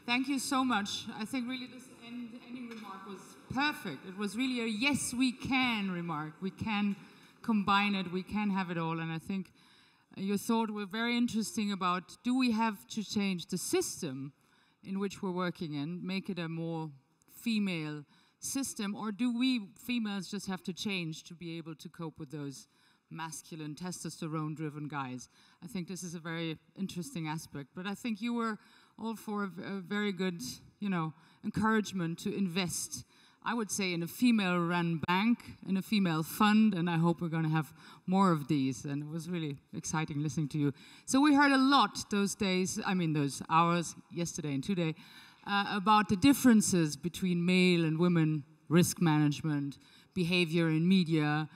Thank you so much. I think really this ending remark was perfect. It was really a yes, we can remark. We can combine it, we can have it all. And I think your thought were very interesting about, do we have to change the system in which we're working in, make it a more female system, or do we females just have to change to be able to cope with those masculine, testosterone-driven guys? I think this is a very interesting aspect. But I think you were all for a very good, encouragement to invest, I would say, in a female-run bank, in a female fund, and I hope we're going to have more of these. And it was really exciting listening to you. So we heard a lot those hours, yesterday and today, about the differences between male and women risk management, behavior in media,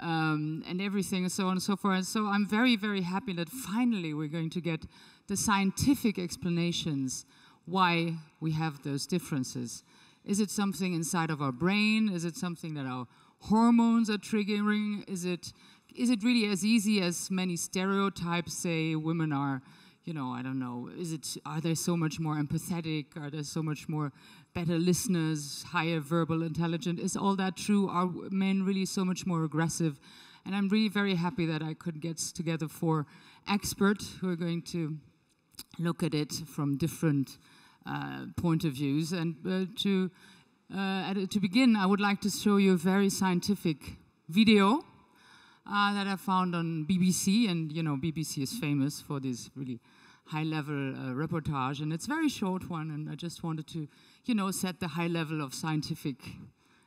and everything, and so on and so forth. So I'm very, very happy that finally we're going to get the scientific explanations why we have those differences. Is it something inside of our brain? Is it something that our hormones are triggering? Is it really as easy as many stereotypes say women are, I don't know, are they so much more empathetic? Are they so much more better listeners, higher verbal intelligence? Is all that true? Are men really so much more aggressive? And I'm really very happy that I could get together 4 experts who are going to look at it from different point of views. And to begin, I would like to show you a very scientific video that I found on BBC, and BBC is famous for this really high-level reportage, and it's a very short one, and I just wanted to, set the high level of scientific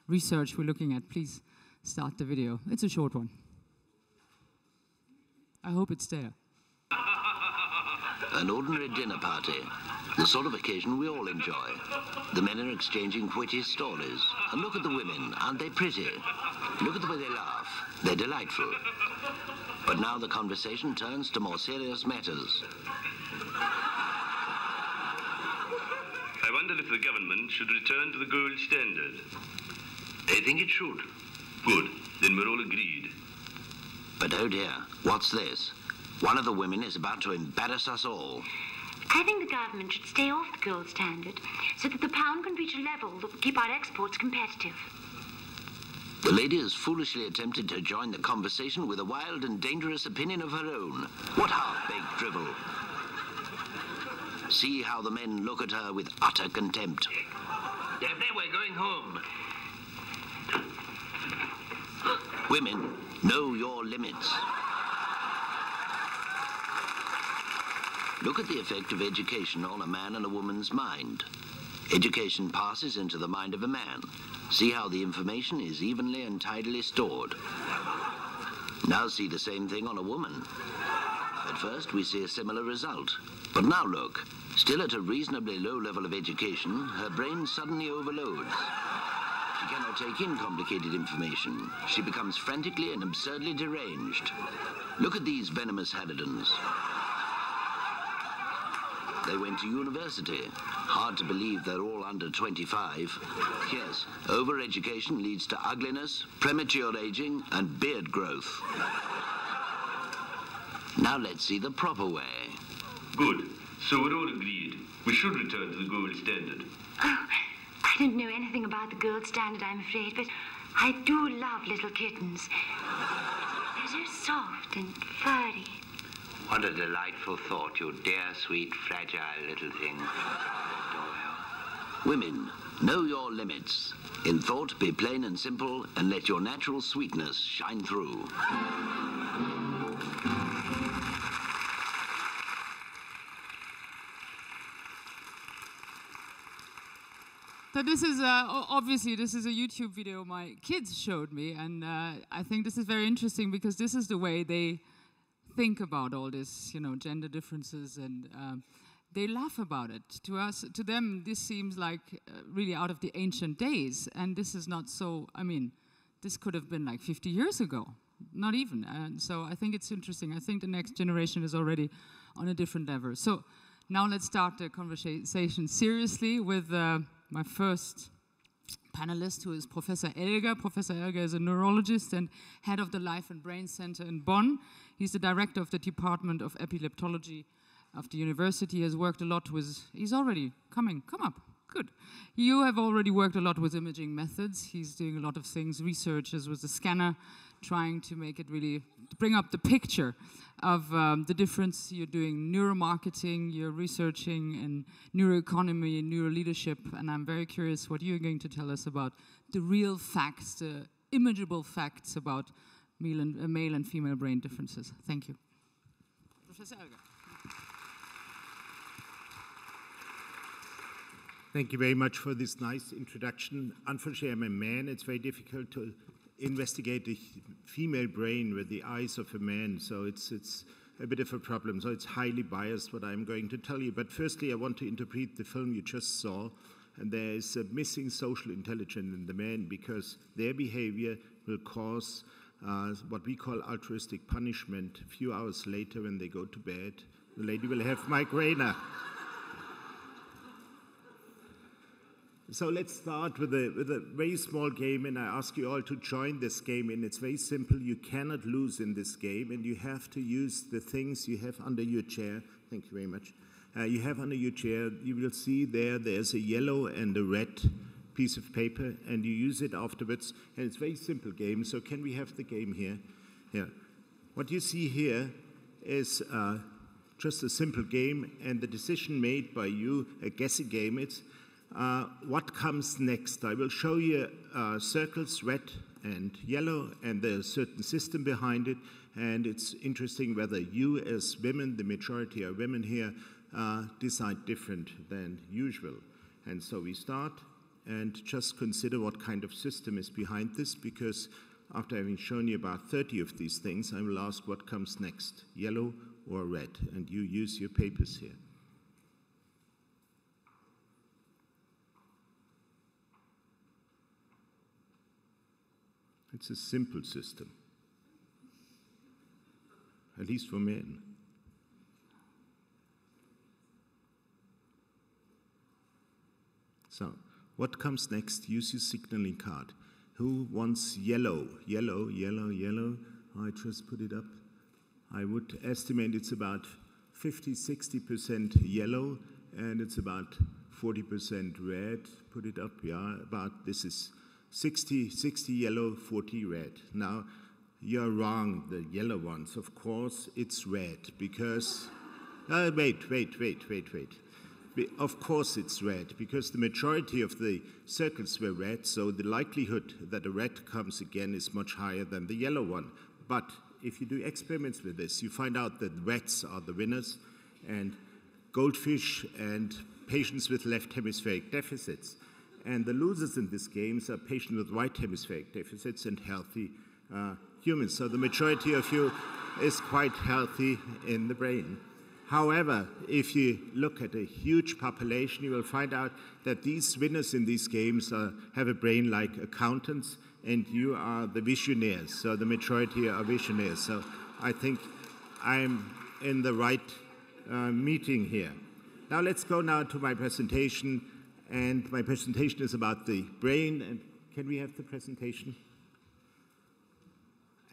research we're looking at. Please start the video. It's a short one. I hope it's there. An ordinary dinner party, the sort of occasion we all enjoy. The men are exchanging witty stories. And look at the women, aren't they pretty? Look at the way they laugh. They're delightful. But now the conversation turns to more serious matters. I wonder if the government should return to the gold standard. I think it should. Good, then we're all agreed. But oh dear, what's this? One of the women is about to embarrass us all. I think the government should stay off the gold standard so that the pound can reach a level that will keep our exports competitive. The lady has foolishly attempted to join the conversation with a wild and dangerous opinion of her own. What half-baked drivel. See how the men look at her with utter contempt. Daphne, we're going home. Women, know your limits. Look at the effect of education on a man and a woman's mind. Education passes into the mind of a man. See how the information is evenly and tidily stored. Now see the same thing on a woman. At first we see a similar result. But now look, still at a reasonably low level of education, her brain suddenly overloads. She cannot take in complicated information. She becomes frantically and absurdly deranged. Look at these venomous harridans. They went to university. Hard to believe they're all under 25. Yes, overeducation leads to ugliness, premature aging, and beard growth. Now let's see the proper way. Good. So we're all agreed. We should return to the gold standard. Oh, I don't know anything about the gold standard, I'm afraid, but I do love little kittens. They're so soft and furry. What a delightful thought, you dear, sweet, fragile little thing. Women, know your limits. In thought, be plain and simple, and let your natural sweetness shine through. So this is, obviously, this is a YouTube video my kids showed me, and I think this is very interesting because this is the way they think about all this, gender differences, and they laugh about it. To them, this seems like really out of the ancient days, and this is not so, this could have been like 50 years ago, not even. And so I think it's interesting. I think the next generation is already on a different level. So now let's start the conversation seriously with my first panelist, who is Professor Elger. Professor Elger is a neurologist and head of the Life and Brain Center in Bonn. He's the director of the Department of Epileptology after university, has worked a lot with, he's already coming, come up, good. You have already worked a lot with imaging methods. He's doing a lot of things, researches with the scanner, trying to make it really, to bring up the picture of the difference. You're doing neuromarketing, you're researching in neuroeconomy, neuroleadership, and I'm very curious what you're going to tell us about the real facts, the imageable facts about male and female brain differences. Thank you. Professor Elger. Thank you very much for this nice introduction. Unfortunately, I'm a man. It's very difficult to investigate the female brain with the eyes of a man, so it's a bit of a problem. So it's highly biased what I'm going to tell you. But firstly, I want to interpret the film you just saw, and there is a missing social intelligence in the men because their behavior will cause what we call altruistic punishment. A few hours later, when they go to bed, the lady will have migraine. So let's start with a very small game, and I ask you all to join this game. And it's very simple. You cannot lose in this game, and you have to use the things you have under your chair. Thank you very much. You have under your chair, you will see there's a yellow and a red piece of paper, and you use it afterwards. And it's a very simple game. So can we have the game here? Yeah. What you see here is just a simple game, and the decision made by you, a guessing game, it's what comes next. I will show you circles, red and yellow, and there's a certain system behind it, and it's interesting whether you as women, the majority are women here, decide different than usual. And so we start, and just consider what kind of system is behind this, because after having shown you about 30 of these things, I will ask what comes next, yellow or red, and you use your papers here. It's a simple system, at least for men. So, what comes next? Use your signaling card. Who wants yellow? Yellow, yellow, yellow. I just put it up. I would estimate it's about 50–60% yellow, and it's about 40% red. Put it up, yeah, about this is 60 yellow, 40 red. Now, you're wrong, the yellow ones. Of course, it's red because... wait. Of course it's red because the majority of the circles were red, so the likelihood that a red comes again is much higher than the yellow one. But if you do experiments with this, you find out that reds are the winners, and goldfish and patients with left hemispheric deficits. And the losers in these games are patients with right hemispheric deficits and healthy humans. So the majority of you is quite healthy in the brain. However, if you look at a huge population, you will find out that these winners in these games have a brain like accountants, and you are the visionaries. So the majority are visionaries. So I think I'm in the right meeting here. Now let's go now to my presentation. And my presentation is about the brain. And can we have the presentation?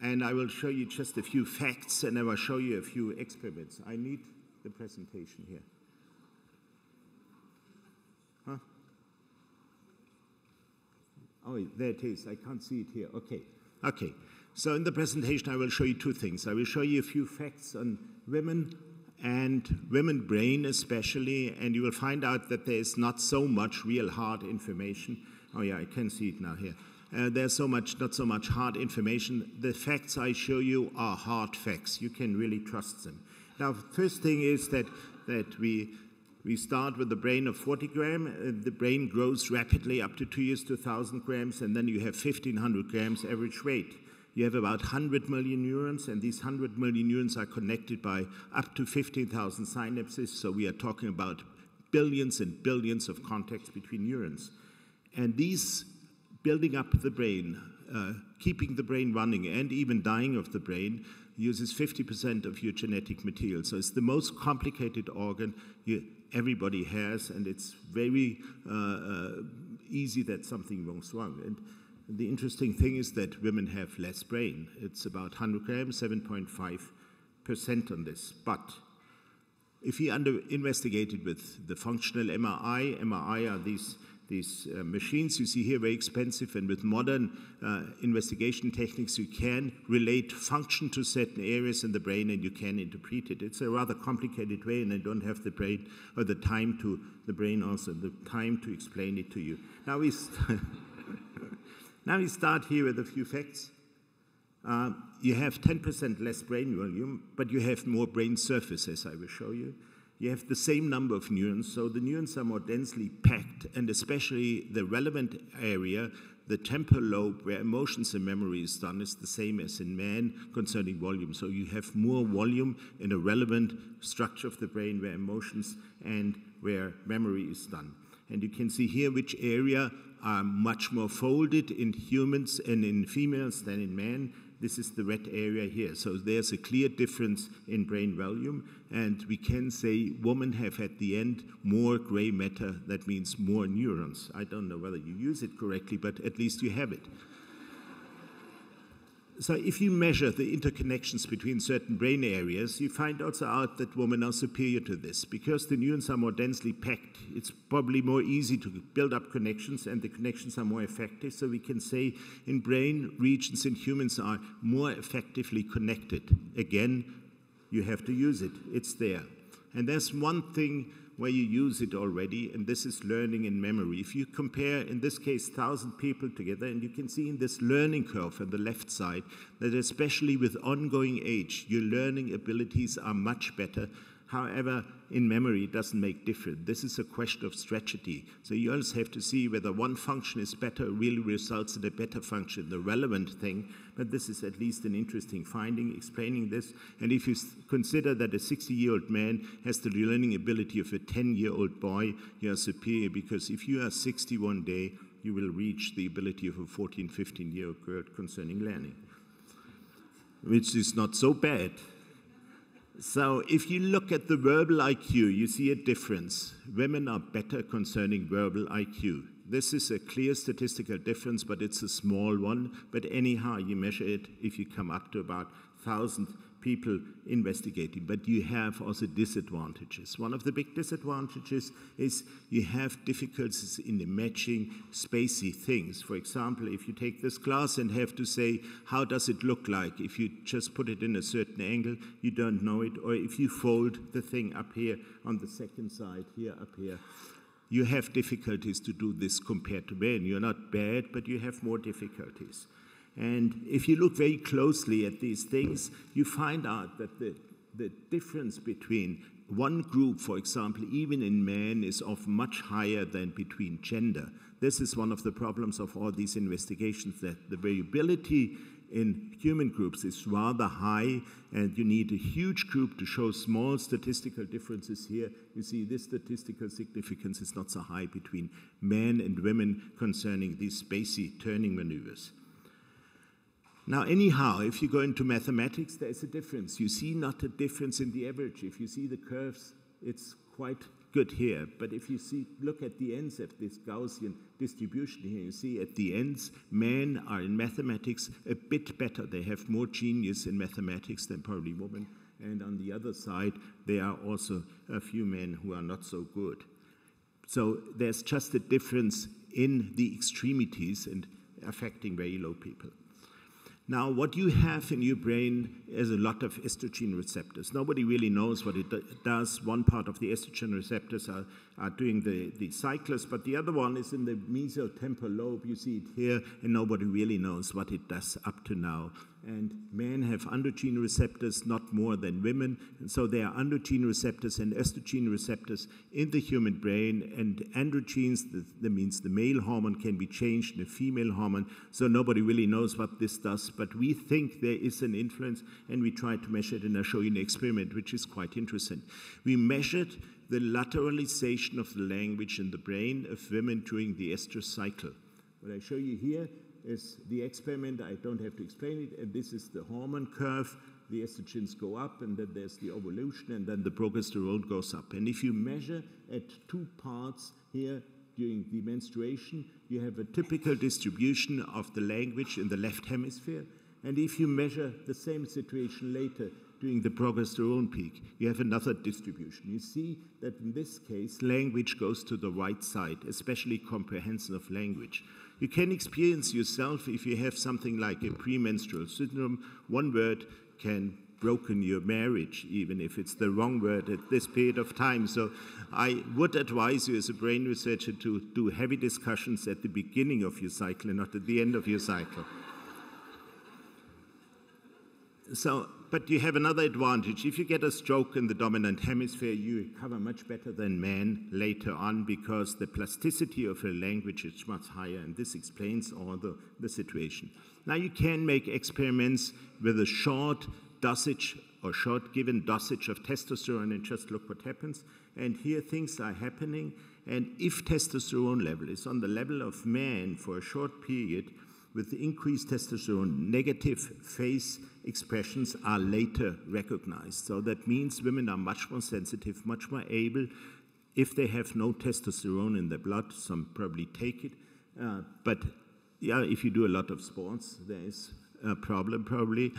And I will show you just a few facts, and I will show you a few experiments. I need the presentation here. Huh? Oh, there it is. I can't see it here. Okay. So in the presentation, I will show you two things. I will show you a few facts on women and women brain especially, and you will find out that there is not so much real hard information. Oh yeah, I can see it now here. There's not so much hard information. The facts I show you are hard facts. You can really trust them. Now, first thing is that we start with a brain of 40 grams. The brain grows rapidly up to 2 years to 1,000 grams, and then you have 1,500 grams average weight. You have about 100 million neurons, and these 100 million neurons are connected by up to 15,000 synapses, so we are talking about billions and billions of contacts between neurons. And these building up the brain, keeping the brain running, and even dying of the brain uses 50% of your genetic material. So it's the most complicated organ everybody has, and it's very easy that something goes wrong. And the interesting thing is that women have less brain. It's about 100 grams, 7.5% on this. But if you investigate it with the functional MRI are these machines you see here, very expensive, and with modern investigation techniques you can relate function to certain areas in the brain and you can interpret it. It's a rather complicated way, and I don't have the brain or the time to explain it to you. Now we start here with a few facts. You have 10% less brain volume, but you have more brain surface, as I will show you. You have the same number of neurons, so the neurons are more densely packed, and especially the relevant area, the temporal lobe where emotions and memory is done, is the same as in man concerning volume. So you have more volume in a relevant structure of the brain where emotions and where memory is done. And you can see here which area are much more folded in humans and in females than in men. This is the red area here. So there's a clear difference in brain volume, and we can say women have at the end more gray matter. That means more neurons. I don't know whether you use it correctly, but at least you have it. So if you measure the interconnections between certain brain areas, you find also out that women are superior to this. Because the neurons are more densely packed, it's probably more easy to build up connections, and the connections are more effective. So we can say in brain regions in humans are more effectively connected. Again, you have to use it. It's there. And there's one thing where you use it already, and this is learning and memory. If you compare, in this case, 1,000 people together, and you can see in this learning curve on the left side that especially with ongoing age, your learning abilities are much better. However, in memory, it doesn't make difference. This is a question of strategy. So you always have to see whether one function is better, really results in a better function, the relevant thing. But this is at least an interesting finding, explaining this. And if you consider that a 60-year-old man has the learning ability of a 10-year-old boy, you are superior, because if you are 60 one day, you will reach the ability of a 14, 15-year-old girl concerning learning, which is not so bad. So if you look at the verbal IQ, you see a difference. Women are better concerning verbal IQ. This is a clear statistical difference, but it's a small one. But anyhow, you measure it if you come up to about 1,000 people investigating. But you have also disadvantages. One of the big disadvantages is you have difficulties in matching spacey things. For example, if you take this glass and have to say, how does it look like? If you just put it in a certain angle, you don't know it. Or if you fold the thing up here on the second side, here, up here, you have difficulties to do this compared to men. You're not bad, but you have more difficulties. And if you look very closely at these things, you find out that the difference between one group, for example, even in men, is often much higher than between gender. This is one of the problems of all these investigations, that the variability in human groups is rather high, and you need a huge group to show small statistical differences here. You see this statistical significance is not so high between men and women concerning these spacey turning maneuvers. Now, anyhow, if you go into mathematics, there is a difference. You see not a difference in the average. If you see the curves, it's quite good here. But if you look at the ends of this Gaussian distribution here, you see at the ends, men are in mathematics a bit better. They have more genius in mathematics than probably women. And on the other side, there are also a few men who are not so good. So there's just a difference in the extremities and affecting very low people. Now, what you have in your brain is a lot of estrogen receptors. Nobody really knows what it does. One part of the estrogen receptors are doing the cyclers, but the other one is in the mesotemporal lobe. You see it here, and nobody really knows what it does up to now. And men have androgen receptors, not more than women. And so there are androgen receptors and estrogen receptors in the human brain. And androgens, that means the male hormone, can be changed in a female hormone. So nobody really knows what this does. But we think there is an influence, and we try to measure it. And I'll show you an experiment, which is quite interesting. We measured the lateralization of the language in the brain of women during the estrous cycle. What I show you here is the experiment. I don't have to explain it. And this is the hormone curve. The estrogens go up, and then there's the ovulation, and then the progesterone goes up. And if you measure at two parts here during the menstruation, you have a typical distribution of the language in the left hemisphere. And if you measure the same situation later during the progesterone peak, you have another distribution. You see that in this case, language goes to the right side, especially comprehension of language. You can experience yourself if you have something like a premenstrual syndrome. One word can broken your marriage, even if it's the wrong word at this period of time. So I would advise you as a brain researcher to do heavy discussions at the beginning of your cycle and not at the end of your cycle. So, but you have another advantage. If you get a stroke in the dominant hemisphere, you recover much better than men later on because the plasticity of your language is much higher, and this explains all the situation. Now you can make experiments with a short dosage or short given dosage of testosterone and just look what happens. And here things are happening. And if testosterone level is on the level of men for a short period, with the increased testosterone, negative face expressions are later recognized. So that means women are much more sensitive, much more able, if they have no testosterone in their blood, some probably take it. But yeah, if you do a lot of sports, there is a problem probably.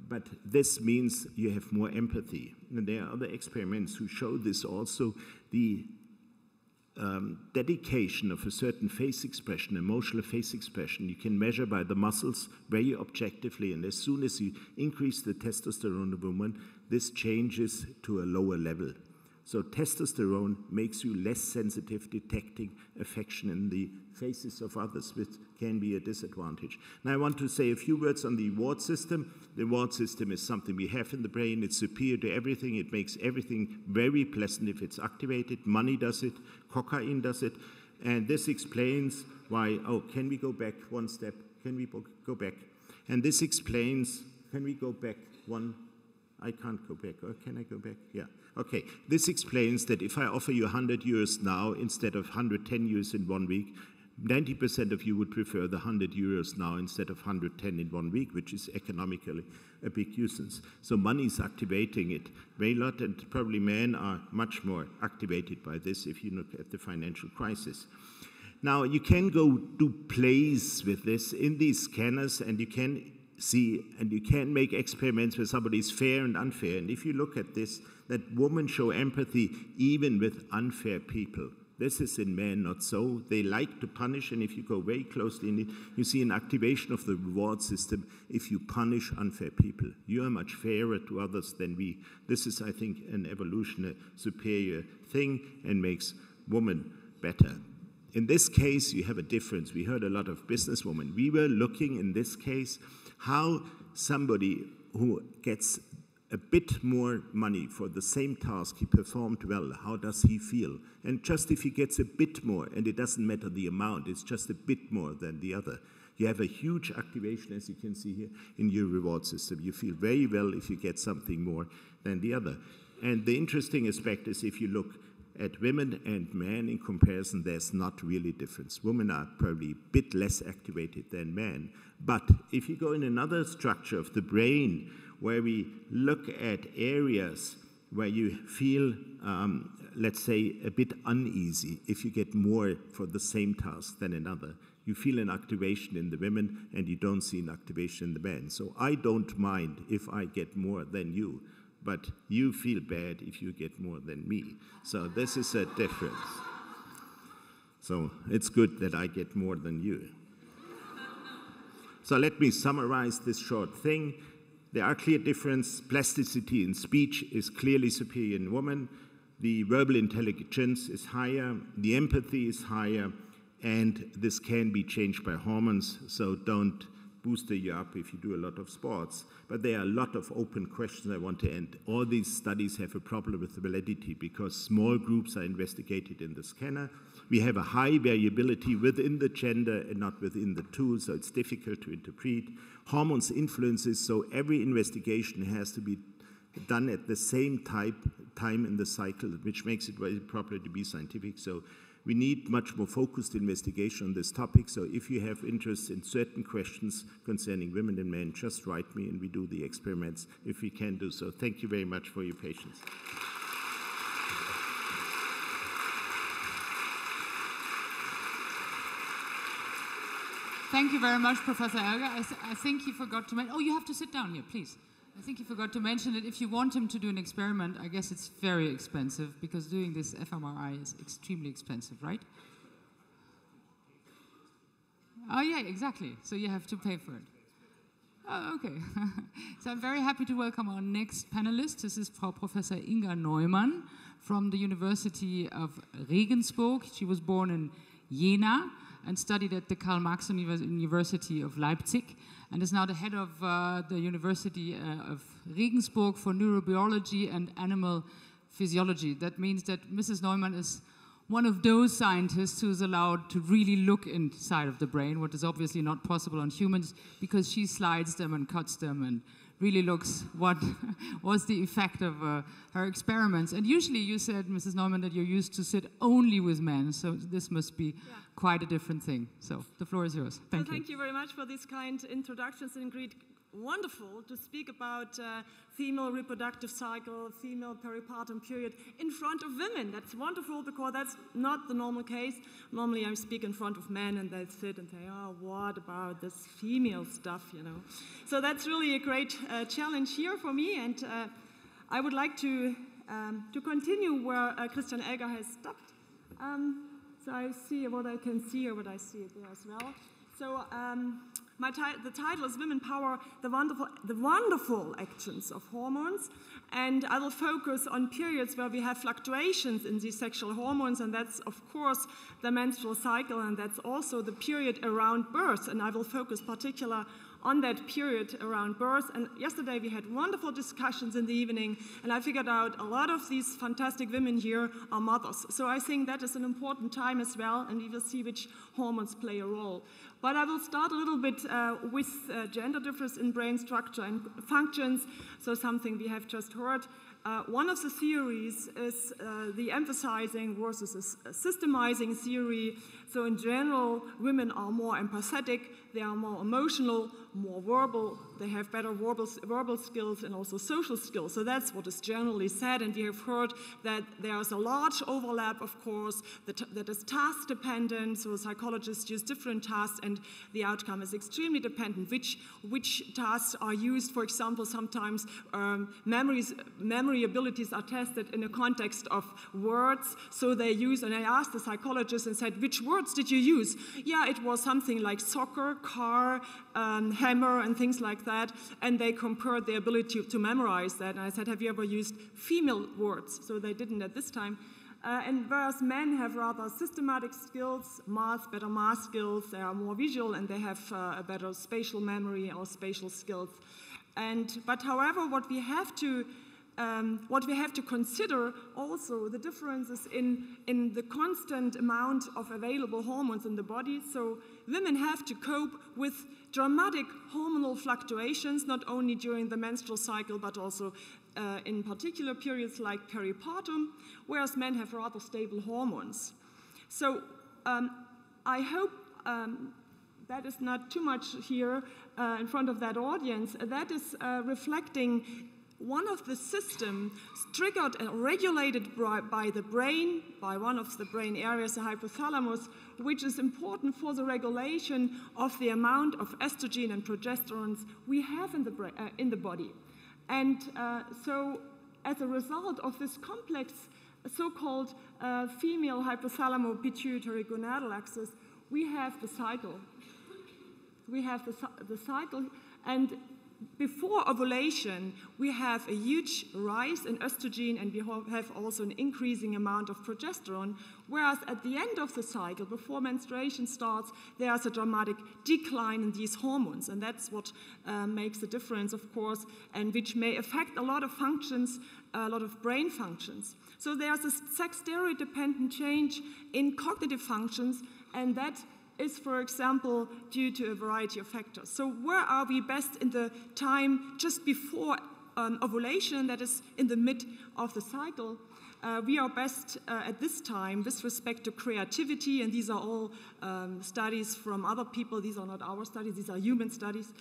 But this means you have more empathy. And there are other experiments who show this also. The dedication of a certain face expression, emotional face expression, you can measure by the muscles very objectively. And as soon as you increase the testosterone of a woman, this changes to a lower level. So testosterone makes you less sensitive detecting affection in the faces of others, which can be a disadvantage. Now I want to say a few words on the reward system. The reward system is something we have in the brain. It's superior to everything. It makes everything very pleasant if it's activated. Money does it. Cocaine does it. And this explains why, oh, can we go back one step? Can we go back? And this explains, can we go back one? I can't go back. Or can I go back? Yeah. Okay. This explains that if I offer you 100 euros now instead of 110 euros in 1 week, 90% of you would prefer the 100 euros now instead of 110 in 1 week, which is economically a big nuisance. So money is activating it very lot, and probably men are much more activated by this if you look at the financial crisis. Now, you can go do plays with this in these scanners, and you can see, and you can make experiments where somebody is fair and unfair. And if you look at this, that women show empathy even with unfair people. This is in men not so. They like to punish, and if you go very closely in it, you see an activation of the reward system if you punish unfair people. You are much fairer to others than we. This is, I think, an evolutionary superior thing and makes women better. In this case, you have a difference. We heard a lot of businesswomen. We were looking in this case how somebody who gets a bit more money for the same task, he performed well, how does he feel? And just if he gets a bit more, and it doesn't matter the amount, it's just a bit more than the other, you have a huge activation, as you can see here, in your reward system. You feel very well if you get something more than the other. And the interesting aspect is if you look at women and men in comparison, there's not really difference. Women are probably a bit less activated than men. But if you go in another structure of the brain, where we look at areas where you feel, let's say, a bit uneasy if you get more for the same task than another. You feel an activation in the women and you don't see an activation in the men. So I don't mind if I get more than you, but you feel bad if you get more than me. So this is a difference. So it's good that I get more than you. So let me summarize this short thing. There are clear differences. Plasticity in speech is clearly superior in women. The verbal intelligence is higher. The empathy is higher. And this can be changed by hormones, so don't booster you up if you do a lot of sports. But there are a lot of open questions I want to end. All these studies have a problem with the validity because small groups are investigated in the scanner. We have a high variability within the gender and not within the tool, so it's difficult to interpret. Hormones influences, so every investigation has to be done at the same time in the cycle, which makes it very proper to be scientific. So we need much more focused investigation on this topic. So if you have interest in certain questions concerning women and men, just write me and we do the experiments if we can do so. Thank you very much for your patience. Thank you very much, Professor Elger. I think you forgot to mention, oh, you have to sit down here, please. I think you forgot to mention that if you want him to do an experiment, I guess it's very expensive, because doing this fMRI is extremely expensive, right? Oh yeah, exactly. So you have to pay for it. Oh, okay. So I'm very happy to welcome our next panelist. This is Frau Professor Inga Neumann from the University of Regensburg. She was born in Jena and studied at the Karl Marx University of Leipzig, and is now the head of the University of Regensburg for neurobiology and animal physiology. That means that Mrs. Neumann is one of those scientists who is allowed to really look inside of the brain, what is obviously not possible on humans, because she slides them and cuts them and really looks what was the effect of her experiments. And usually you said, Mrs. Neumann, that you're used to sit only with men, so this must be quite a different thing. So the floor is yours. Thank you. Thank you very much for these kind introductions, Ingrid. Wonderful to speak about female reproductive cycle, female peripartum period in front of women. That's wonderful, because that's not the normal case. Normally I speak in front of men and they sit and say, oh, what about this female stuff, you know. So that's really a great challenge here for me, and I would like to continue where Christian Elger has stopped. So I see what I can see, or what I see there as well. So the title is Women Power, the wonderful actions of hormones, and I will focus on periods where we have fluctuations in these sexual hormones, and that's of course the menstrual cycle, and that's also the period around birth, and I will focus particularly on that period around birth. And yesterday we had wonderful discussions in the evening, and I figured out a lot of these fantastic women here are mothers. So I think that is an important time as well, and we will see which hormones play a role. But I will start a little bit with gender difference in brain structure and functions, so something we have just heard. One of the theories is the emphasizing versus a systemizing theory. So in general, women are more empathetic, they are more emotional, more verbal, they have better verbal skills and also social skills. So that's what is generally said, and we have heard that there is a large overlap, of course, that is task dependent. So psychologists use different tasks, and the outcome is extremely dependent. Which tasks are used? For example, sometimes memory abilities are tested in the context of words. So they use, and I asked the psychologist and said, which words did you use? Yeah, it was something like soccer, car, hammer, and things like that. And they compared their ability to memorize that. And I said, have you ever used female words? So they didn't at this time. And whereas men have rather systematic skills, better math skills, they are more visual, and they have a better spatial memory or spatial skills. But however, what we have to consider also the differences in the constant amount of available hormones in the body. So women have to cope with dramatic hormonal fluctuations, not only during the menstrual cycle, but also in particular periods like peripartum, whereas men have rather stable hormones. So I hope that is not too much here in front of that audience. That is reflecting one of the systems triggered and regulated by the brain, by one of the brain areas, the hypothalamus, which is important for the regulation of the amount of estrogen and progesterones we have in the body. And so as a result of this complex so-called female hypothalamo-pituitary gonadal axis, we have the cycle. We have the cycle, and before ovulation, we have a huge rise in estrogen, and we have also an increasing amount of progesterone, whereas at the end of the cycle, before menstruation starts, there's a dramatic decline in these hormones, and that's what makes the difference, of course, and which may affect a lot of functions, a lot of brain functions. So there's a sex steroid-dependent change in cognitive functions, and that is, for example, due to a variety of factors. So where are we best in the time just before ovulation, that is in the mid of the cycle? We are best at this time with respect to creativity, and these are all studies from other people. These are not our studies, these are human studies.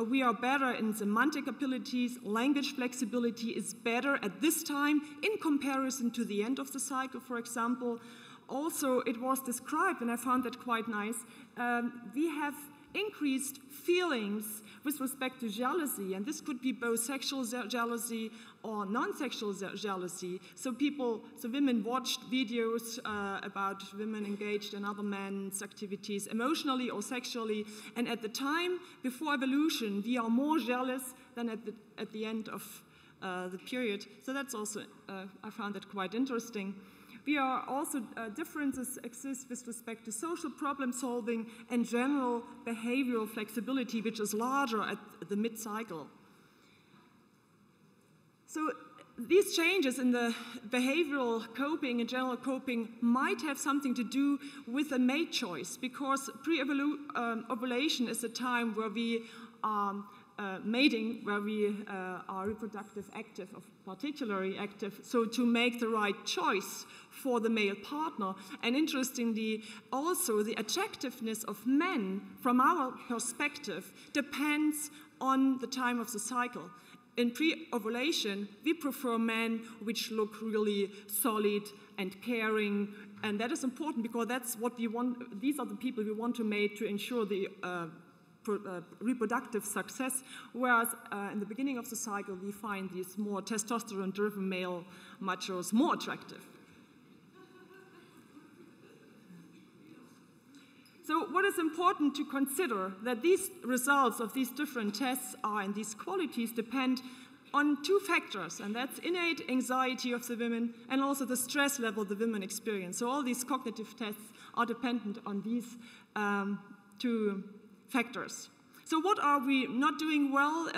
We are better in semantic abilities. Language flexibility is better at this time in comparison to the end of the cycle, for example. Also, it was described, and I found that quite nice, we have increased feelings with respect to jealousy, and this could be both sexual jealousy or non-sexual jealousy. So women watched videos about women engaged in other men's activities, emotionally or sexually, and at the time before evolution, we are more jealous than at the end of the period. So that's also, I found that quite interesting. We are also, differences exist with respect to social problem solving and general behavioral flexibility, which is larger at the mid-cycle. So these changes in the behavioral coping and general coping might have something to do with a mate choice, because pre-ovulation is a time where we are mating, where we are reproductive active, or particularly active, so to make the right choice for the male partner. And interestingly, also the attractiveness of men, from our perspective, depends on the time of the cycle. In pre-ovulation, we prefer men which look really solid and caring, and that is important because that's what we want. These are the people we want to mate to ensure the reproductive success, whereas in the beginning of the cycle, we find these more testosterone-driven male machos more attractive. So what is important to consider, that these results of these different tests and these qualities depend on two factors, and that's innate anxiety of the women and also the stress level the women experience. So all these cognitive tests are dependent on these two factors. So what are we not doing well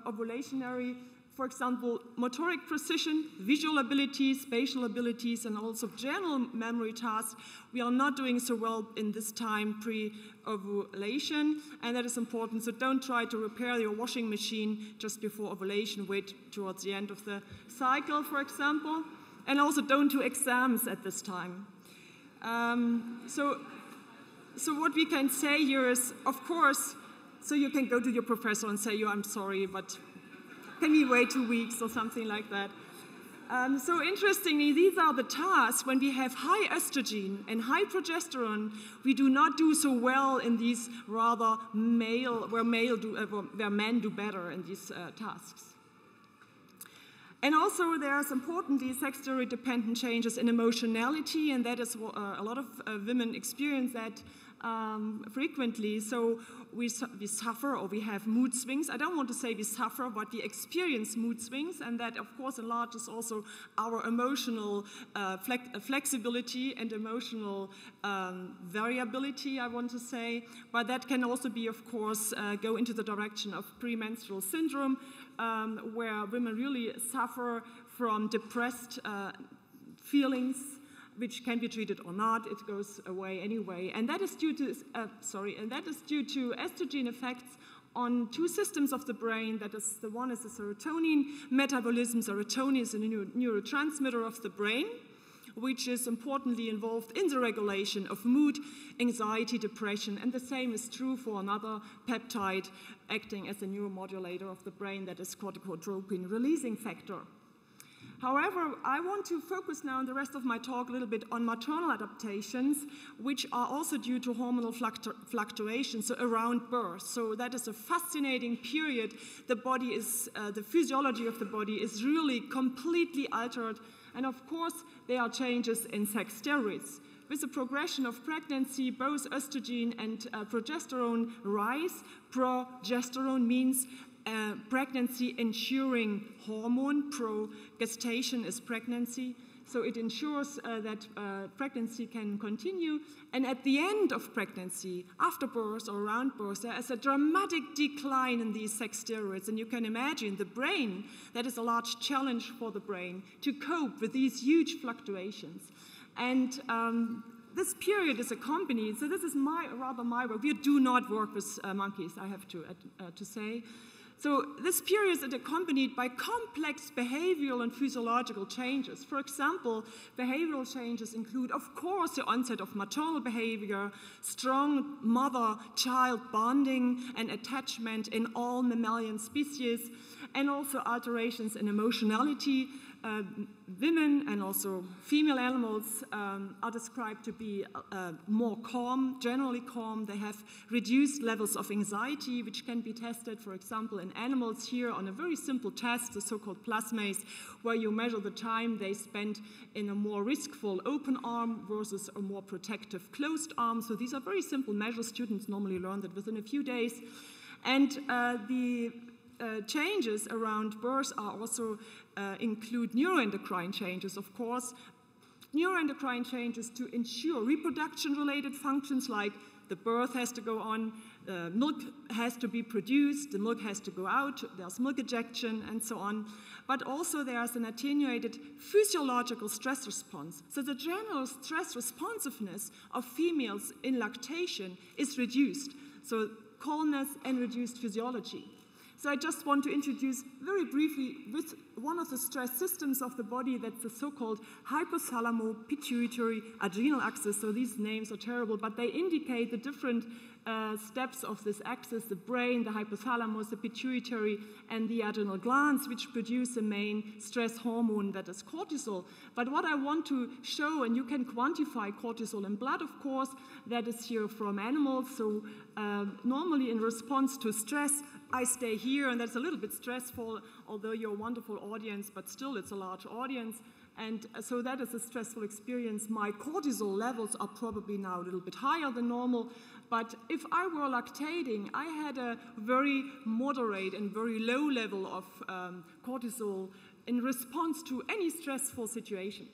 ovulationary? For example, motoric precision, visual abilities, spatial abilities, and also general memory tasks. We are not doing so well in this time pre-ovulation, and that is important. So don't try to repair your washing machine just before ovulation. Wait towards the end of the cycle, for example. And also don't do exams at this time. So what we can say here is, of course, so you can go to your professor and say, I'm sorry, but can we wait 2 weeks or something like that? So interestingly, these are the tasks when we have high estrogen and high progesterone, we do not do so well in these rather where men do better in these tasks. And also there's importantly sex steroid-dependent changes in emotionality, and that is a lot of women experience that frequently. So we suffer, or we have mood swings. I don't want to say we suffer, but we experience mood swings, and that of course enlarges also our emotional flexibility and emotional variability, I want to say. But that can also be, of course, go into the direction of premenstrual syndrome, where women really suffer from depressed feelings, which can be treated or not. It goes away anyway, and that is due to estrogen effects on two systems of the brain. That is, the one is the serotonin metabolism. Serotonin is a neurotransmitter of the brain, which is importantly involved in the regulation of mood, anxiety, depression, and the same is true for another peptide acting as a neuromodulator of the brain, that is corticotropin releasing factor. However, I want to focus now in the rest of my talk a little bit on maternal adaptations, which are also due to hormonal fluctuations, so around birth. So that is a fascinating period. The body is, the physiology of the body is really completely altered. And of course, there are changes in sex steroids. With the progression of pregnancy, both estrogen and progesterone rise. Progesterone means pregnancy ensuring hormone. Pro-gestation is pregnancy. So it ensures that pregnancy can continue. And at the end of pregnancy, after birth or around birth, there is a dramatic decline in these sex steroids. And you can imagine the brain, that is a large challenge for the brain to cope with these huge fluctuations. And this period is accompanied, so this is my work. We do not work with monkeys, I have to say. So this period is accompanied by complex behavioral and physiological changes. For example, behavioral changes include, of course, the onset of maternal behavior, strong mother-child bonding and attachment in all mammalian species, and also alterations in emotionality, women and also female animals are described to be more calm, generally calm. They have reduced levels of anxiety, which can be tested, for example, in animals here on a very simple test, the so-called plasmase, where you measure the time they spend in a more riskful open arm versus a more protective closed arm. So these are very simple measures. Students normally learn that within a few days. And the changes around birth are also include neuroendocrine changes, of course. Neuroendocrine changes to ensure reproduction-related functions like the birth has to go on, milk has to be produced, the milk has to go out, there's milk ejection, and so on. But also there's an attenuated physiological stress response. So the general stress responsiveness of females in lactation is reduced. So calmness and reduced physiology. So I just want to introduce very briefly with one of the stress systems of the body, that's the so-called hypothalamo-pituitary-adrenal axis. So these names are terrible, but they indicate the different steps of this axis: the brain, the hypothalamus, the pituitary, and the adrenal glands, which produce the main stress hormone, that is cortisol. But what I want to show, and you can quantify cortisol in blood, of course, that is here from animals. So normally in response to stress, I stay here, and that's a little bit stressful, although you're a wonderful audience, but still it's a large audience. And so that is a stressful experience. My cortisol levels are probably now a little bit higher than normal. But if I were lactating, I had a very moderate and very low level of cortisol in response to any stressful situation.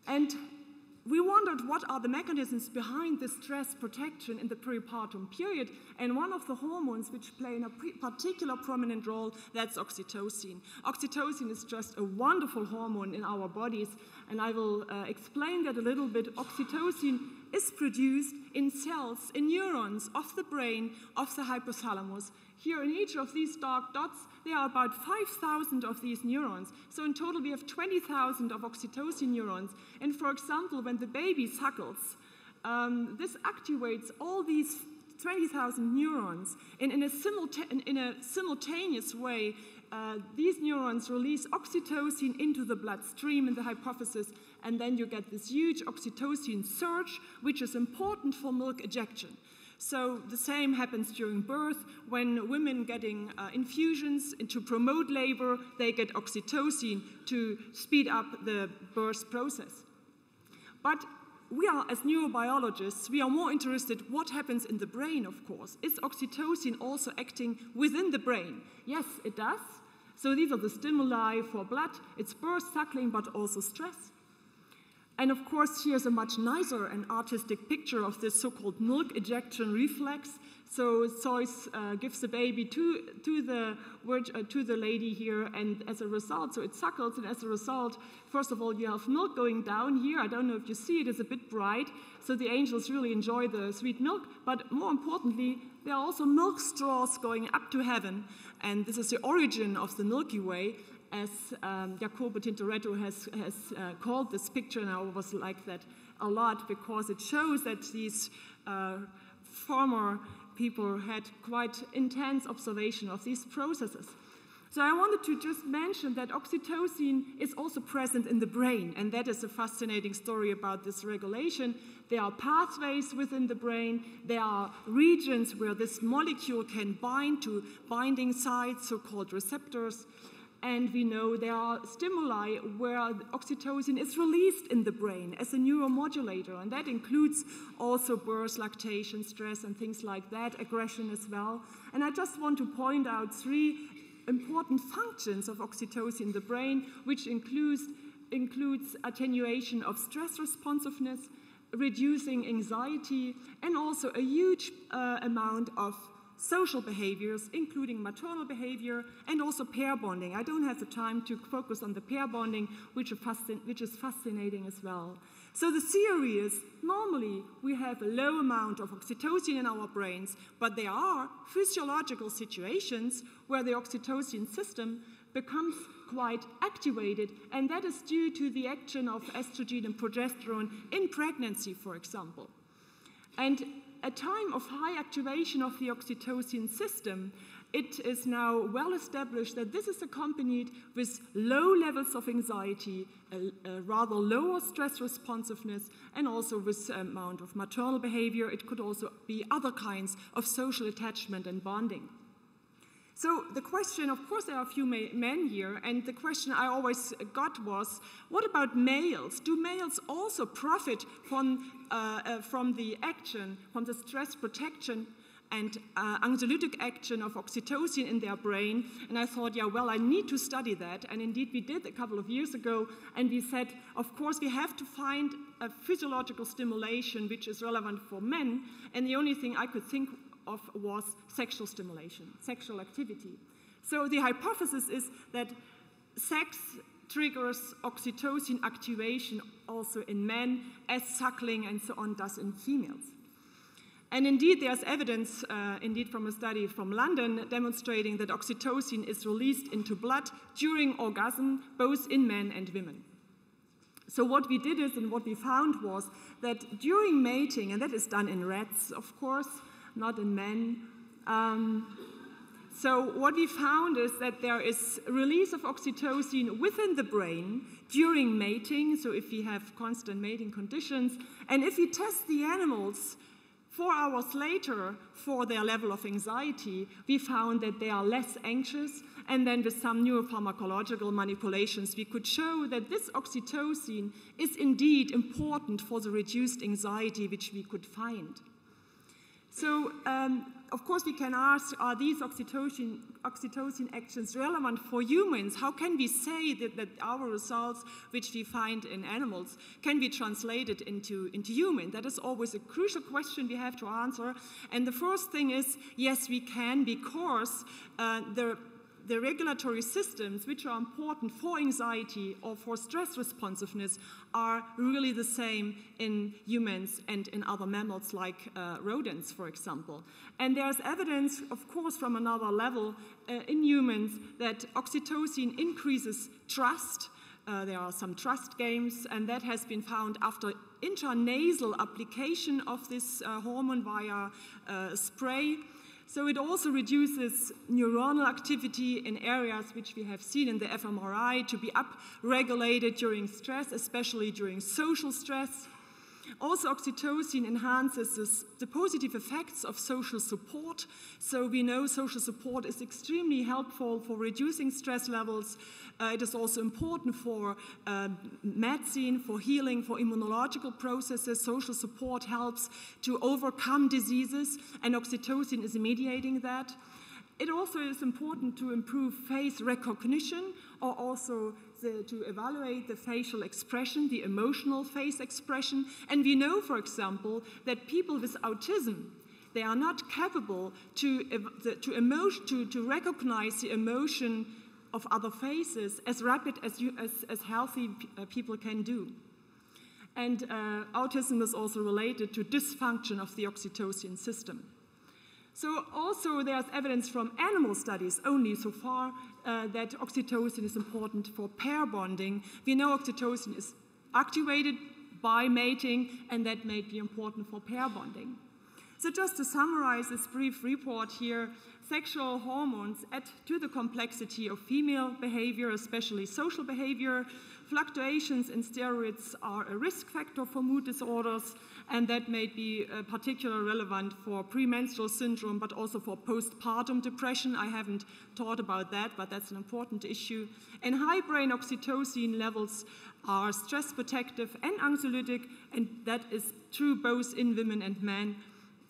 And we wondered what are the mechanisms behind this stress protection in the peripartum period, and one of the hormones which play a particular prominent role, that's oxytocin. Oxytocin is just a wonderful hormone in our bodies, and I will explain that a little bit. Oxytocin is produced in cells, in neurons of the brain, of the hypothalamus. Here in each of these dark dots, there are about 5,000 of these neurons. So in total, we have 20,000 of oxytocin neurons. And for example, when the baby suckles, this activates all these 20,000 neurons. And in a simultaneous way, these neurons release oxytocin into the bloodstream in the hypophysis, and then you get this huge oxytocin surge, which is important for milk ejection. So the same happens during birth. When women getting infusions to promote labor, they get oxytocin to speed up the birth process. But we are, as neurobiologists, we are more interested what happens in the brain, of course. Is oxytocin also acting within the brain? Yes, it does. So these are the stimuli for blood. It's birth, suckling, but also stress. And of course, here's a much nicer and artistic picture of this so-called milk ejection reflex. So Zeus gives the baby to the lady here, and as a result, so it suckles, and as a result, first of all, you have milk going down here. I don't know if you see it, it's a bit bright, so the angels really enjoy the sweet milk, but more importantly, there are also milk straws going up to heaven, and this is the origin of the Milky Way, as Jacopo Tintoretto has called this picture, and I always like that a lot because it shows that these former people had quite intense observation of these processes. So I wanted to just mention that oxytocin is also present in the brain, and that is a fascinating story about this regulation. There are pathways within the brain, there are regions where this molecule can bind to binding sites, so-called receptors. And we know there are stimuli where oxytocin is released in the brain as a neuromodulator, and that includes also birth, lactation, stress, and things like that, aggression as well. And I just want to point out 3 important functions of oxytocin in the brain, which includes attenuation of stress responsiveness, reducing anxiety, and also a huge amount of social behaviors, including maternal behavior and also pair bonding. I don't have the time to focus on the pair bonding, which is fascinating as well. So the theory is, normally we have a low amount of oxytocin in our brains, but there are physiological situations where the oxytocin system becomes quite activated, and that is due to the action of estrogen and progesterone in pregnancy, for example. And a time of high activation of the oxytocin system it is now well established that this is accompanied with low levels of anxiety, a rather lower stress responsiveness, and also with amount of maternal behavior. It could also be other kinds of social attachment and bonding. So the question, of course, there are a few men here, and the question I always got was, what about males? Do males also profit from the action, from the stress protection and anxiolytic action of oxytocin in their brain? And I thought, yeah, well, I need to study that. And indeed, we did a couple of years ago, and we said, of course, we have to find a physiological stimulation which is relevant for men, and the only thing I could think of was sexual stimulation, sexual activity. So the hypothesis is that sex triggers oxytocin activation also in men, as suckling and so on does in females. And indeed, there's evidence, indeed from a study from London, demonstrating that oxytocin is released into blood during orgasm, both in men and women. So what we did is, and what we found was, that during mating, and that is done in rats, of course, not in men. So what we found is that there is release of oxytocin within the brain during mating, so if we have constant mating conditions, and if we test the animals 4 hours later for their level of anxiety, we found that they are less anxious, and then with some neuropharmacological manipulations, we could show that this oxytocin is indeed important for the reduced anxiety which we could find. So, of course, we can ask, are these oxytocin actions relevant for humans? How can we say that our results, which we find in animals, can be translated into humans? That is always a crucial question we have to answer. And the first thing is, yes, we can, because the regulatory systems which are important for anxiety or for stress responsiveness are really the same in humans and in other mammals like rodents, for example. And there's evidence, of course, from another level in humans that oxytocin increases trust. There are some trust games, and that has been found after intranasal application of this hormone via spray. So it also reduces neuronal activity in areas which we have seen in the fMRI to be upregulated during stress, especially during social stress. Also, oxytocin enhances the positive effects of social support. So we know social support is extremely helpful for reducing stress levels. It is also important for medicine, for healing, for immunological processes. Social support helps to overcome diseases, and oxytocin is mediating that. It also is important to improve face recognition, or also to evaluate the facial expression, the emotional face expression. And we know, for example, that people with autism, they are not capable to recognize the emotion of other faces as rapid as healthy people can do. And autism is also related to dysfunction of the oxytocin system. So also there's evidence from animal studies only so far that oxytocin is important for pair bonding. We know oxytocin is activated by mating, and that may be important for pair bonding. So just to summarize this brief report here, sexual hormones add to the complexity of female behavior, especially social behavior. Fluctuations in steroids are a risk factor for mood disorders, and that may be particularly relevant for premenstrual syndrome, but also for postpartum depression. I haven't thought about that, but that's an important issue. And high brain oxytocin levels are stress protective and anxiolytic, and that is true both in women and men.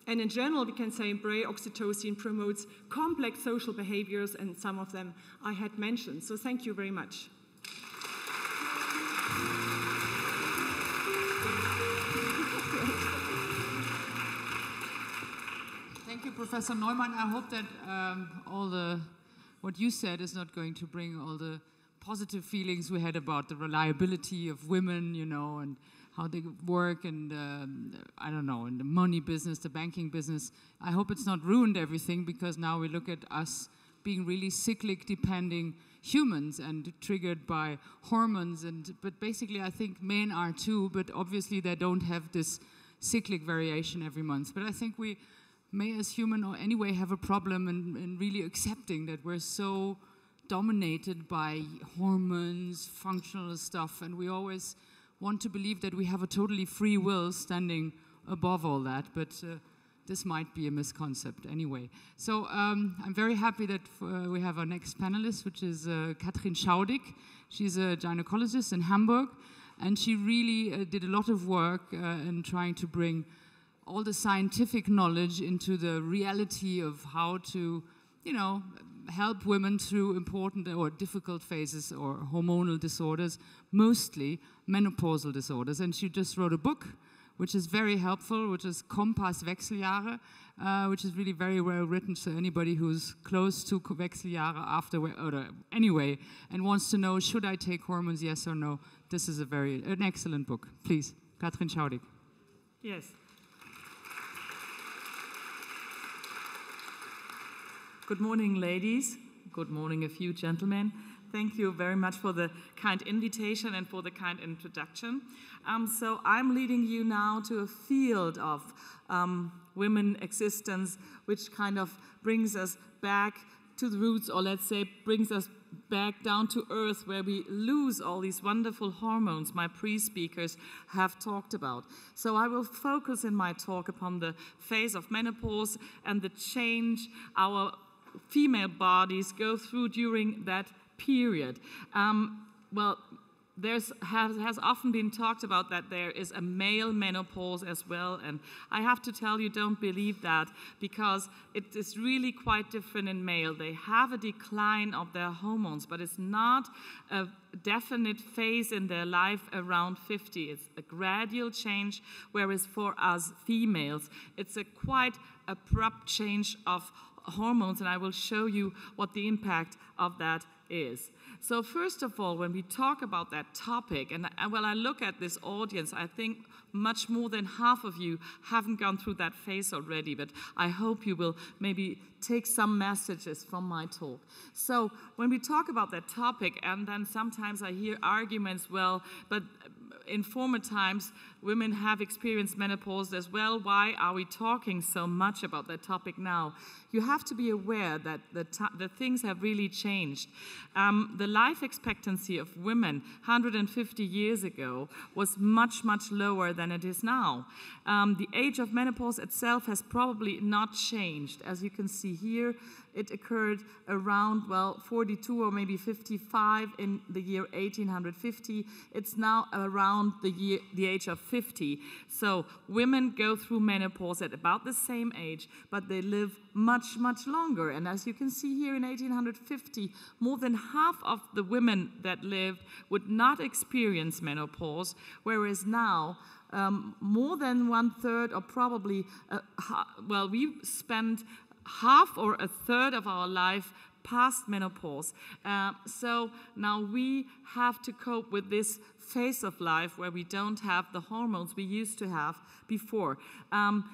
And in general, we can say brain oxytocin promotes complex social behaviors, and some of them I had mentioned. So thank you very much. Thank you, Professor Neumann. I hope that what you said is not going to bring all the positive feelings we had about the reliability of women, you know, and how they work, and I don't know, in the money business, the banking business. I hope it's not ruined everything, because now we look at us being really cyclic, depending humans and triggered by hormones. But basically, I think men are too, but obviously they don't have this cyclic variation every month. But I think we may as human or anyway have a problem in really accepting that we're so dominated by hormones, functional stuff, and we always want to believe that we have a totally free will standing above all that, but this might be a misconcept anyway. So I'm very happy that we have our next panelist, which is Kathrin Schaudig. She's a gynecologist in Hamburg, and she really did a lot of work in trying to bring all the scientific knowledge into the reality of how to, you know, help women through important or difficult phases or hormonal disorders, mostly menopausal disorders. And she just wrote a book, which is very helpful, which is Kompass Wechseljahre, which is really very well written. So anybody who's close to Wechseljahre after, or anyway, and wants to know, should I take hormones, yes or no, this is an excellent book. Please, Kathrin Schaudig. Yes. Good morning, ladies. Good morning, a few gentlemen. Thank you very much for the kind invitation and for the kind introduction. So I'm leading you now to a field of women existence, which kind of brings us back to the roots, or let's say brings us back down to earth, where we lose all these wonderful hormones my pre-speakers have talked about. So I will focus in my talk upon the phase of menopause and the change our female bodies go through during that period. Well, has often been talked about that there is a male menopause as well, and I have to tell you, don't believe that, because it is really quite different in male. They have a decline of their hormones, but it's not a definite phase in their life around 50. It's a gradual change, whereas for us females, it's a quite abrupt change of hormones, and I will show you what the impact of that is. So first of all, when we talk about that topic, and when I look at this audience, I think much more than half of you haven't gone through that phase already, but I hope you will maybe take some messages from my talk. So when we talk about that topic, and then sometimes I hear arguments, well, but in former times, women have experienced menopause as well. Why are we talking so much about that topic now? You have to be aware that the things have really changed. The life expectancy of women 150 years ago was much, much lower than it is now. The age of menopause itself has probably not changed. As you can see here, it occurred around, well, 42 or maybe 55 in the year 1850. It's now around the age of 50. So women go through menopause at about the same age, but they live much, much longer. And as you can see here in 1850, more than half of the women that lived would not experience menopause, whereas now, more than 1/3, or probably, well, we spend half or a third of our life past menopause. So now we have to cope with this phase of life where we don't have the hormones we used to have before.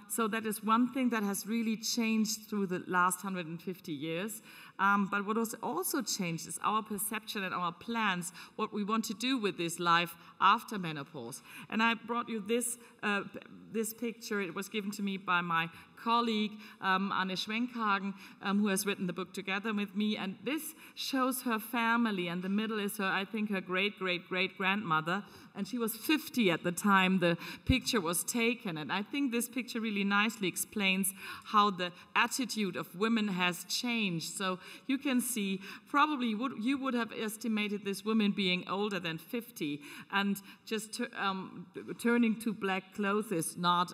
So that is one thing that has really changed through the last 150 years. But what has also changed is our perception and our plans, what we want to do with this life after menopause. And I brought you this picture. It was given to me by my colleague, Anne Schwenkhagen, who has written the book together with me. And this shows her family, and the middle is her, I think, her great-great-great-grandmother. And she was 50 at the time the picture was taken. And I think this picture really nicely explains how the attitude of women has changed. So you can see, probably you would have estimated this woman being older than 50, and just turning to black clothes is not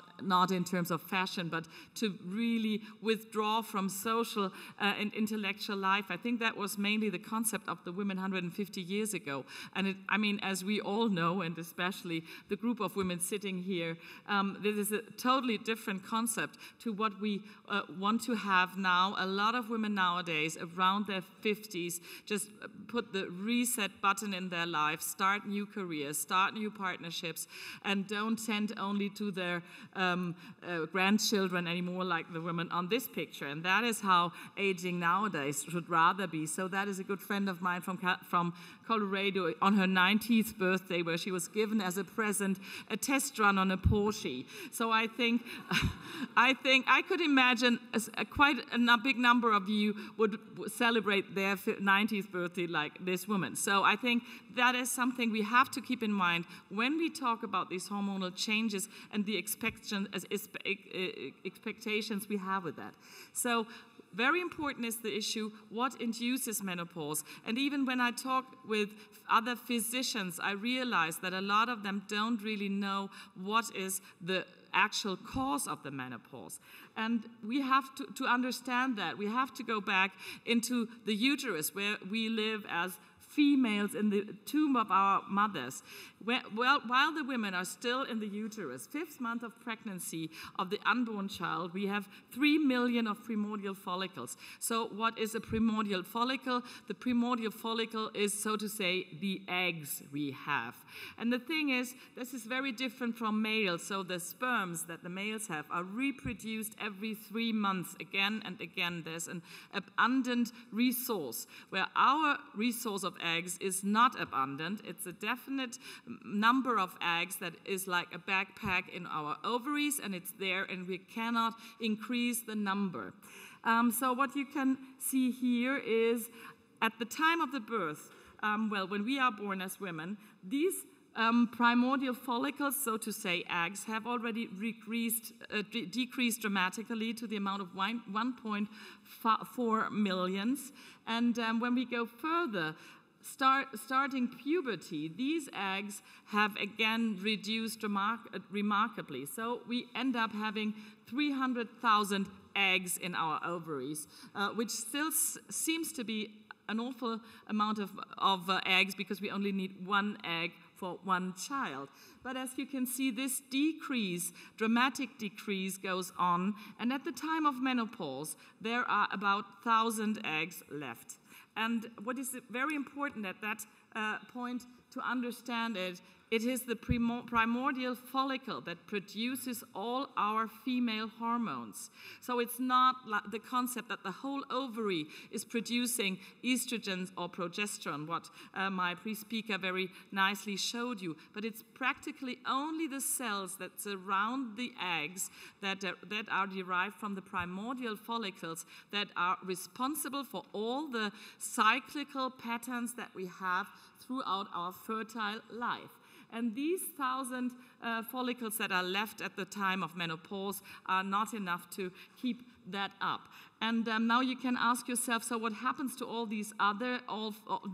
in terms of fashion, but to really withdraw from social and intellectual life. I think that was mainly the concept of the women 150 years ago. And I mean, as we all know, and especially the group of women sitting here, this is a totally different concept to what we want to have now. A lot of women nowadays ladies around their 50s just put the reset button in their life, start new careers, start new partnerships, and don't tend only to their grandchildren anymore like the women on this picture. And that is how aging nowadays should rather be. So that is a good friend of mine from Colorado on her 90th birthday, where she was given as a present a test run on a Porsche. So I think I could imagine quite a big number of you would celebrate their 90th birthday like this woman. So I think that is something we have to keep in mind when we talk about these hormonal changes and the expectations we have with that. So very important is the issue, what induces menopause? And even when I talk with other physicians, I realize that a lot of them don't really know what is the actual cause of the menopause. And we have to understand that. We have to go back into the uterus, where we live as females in the tomb of our mothers. While the women are still in the uterus, 5th month of pregnancy of the unborn child, we have 3 million of primordial follicles. So what is a primordial follicle? The primordial follicle is, so to say, the eggs we have. And the thing is, this is very different from males. So the sperms that the males have are reproduced every 3 months, again and again. There's an abundant resource, where our resource of eggs is not abundant. It's a definite number of eggs that is like a backpack in our ovaries, and it's there, and we cannot increase the number. So what you can see here is at the time of the birth, when we are born as women, these primordial follicles, so to say, eggs, have already decreased dramatically to the amount of 1.4 millions. And when we go further, starting puberty, these eggs have again reduced remarkably. So we end up having 300,000 eggs in our ovaries, which still seems to be an awful amount of eggs, because we only need 1 egg for 1 child. But as you can see, this dramatic decrease goes on, and at the time of menopause, there are about 1,000 eggs left. And what is very important at that point to understand it is the primordial follicle that produces all our female hormones. So it's not like the concept that the whole ovary is producing estrogens or progesterone, what my pre-speaker very nicely showed you, but it's practically only the cells that surround the eggs that are derived from the primordial follicles that are responsible for all the cyclical patterns that we have throughout our fertile life. And these 1,000 follicles that are left at the time of menopause are not enough to keep that up. And now you can ask yourself, so what happens to all these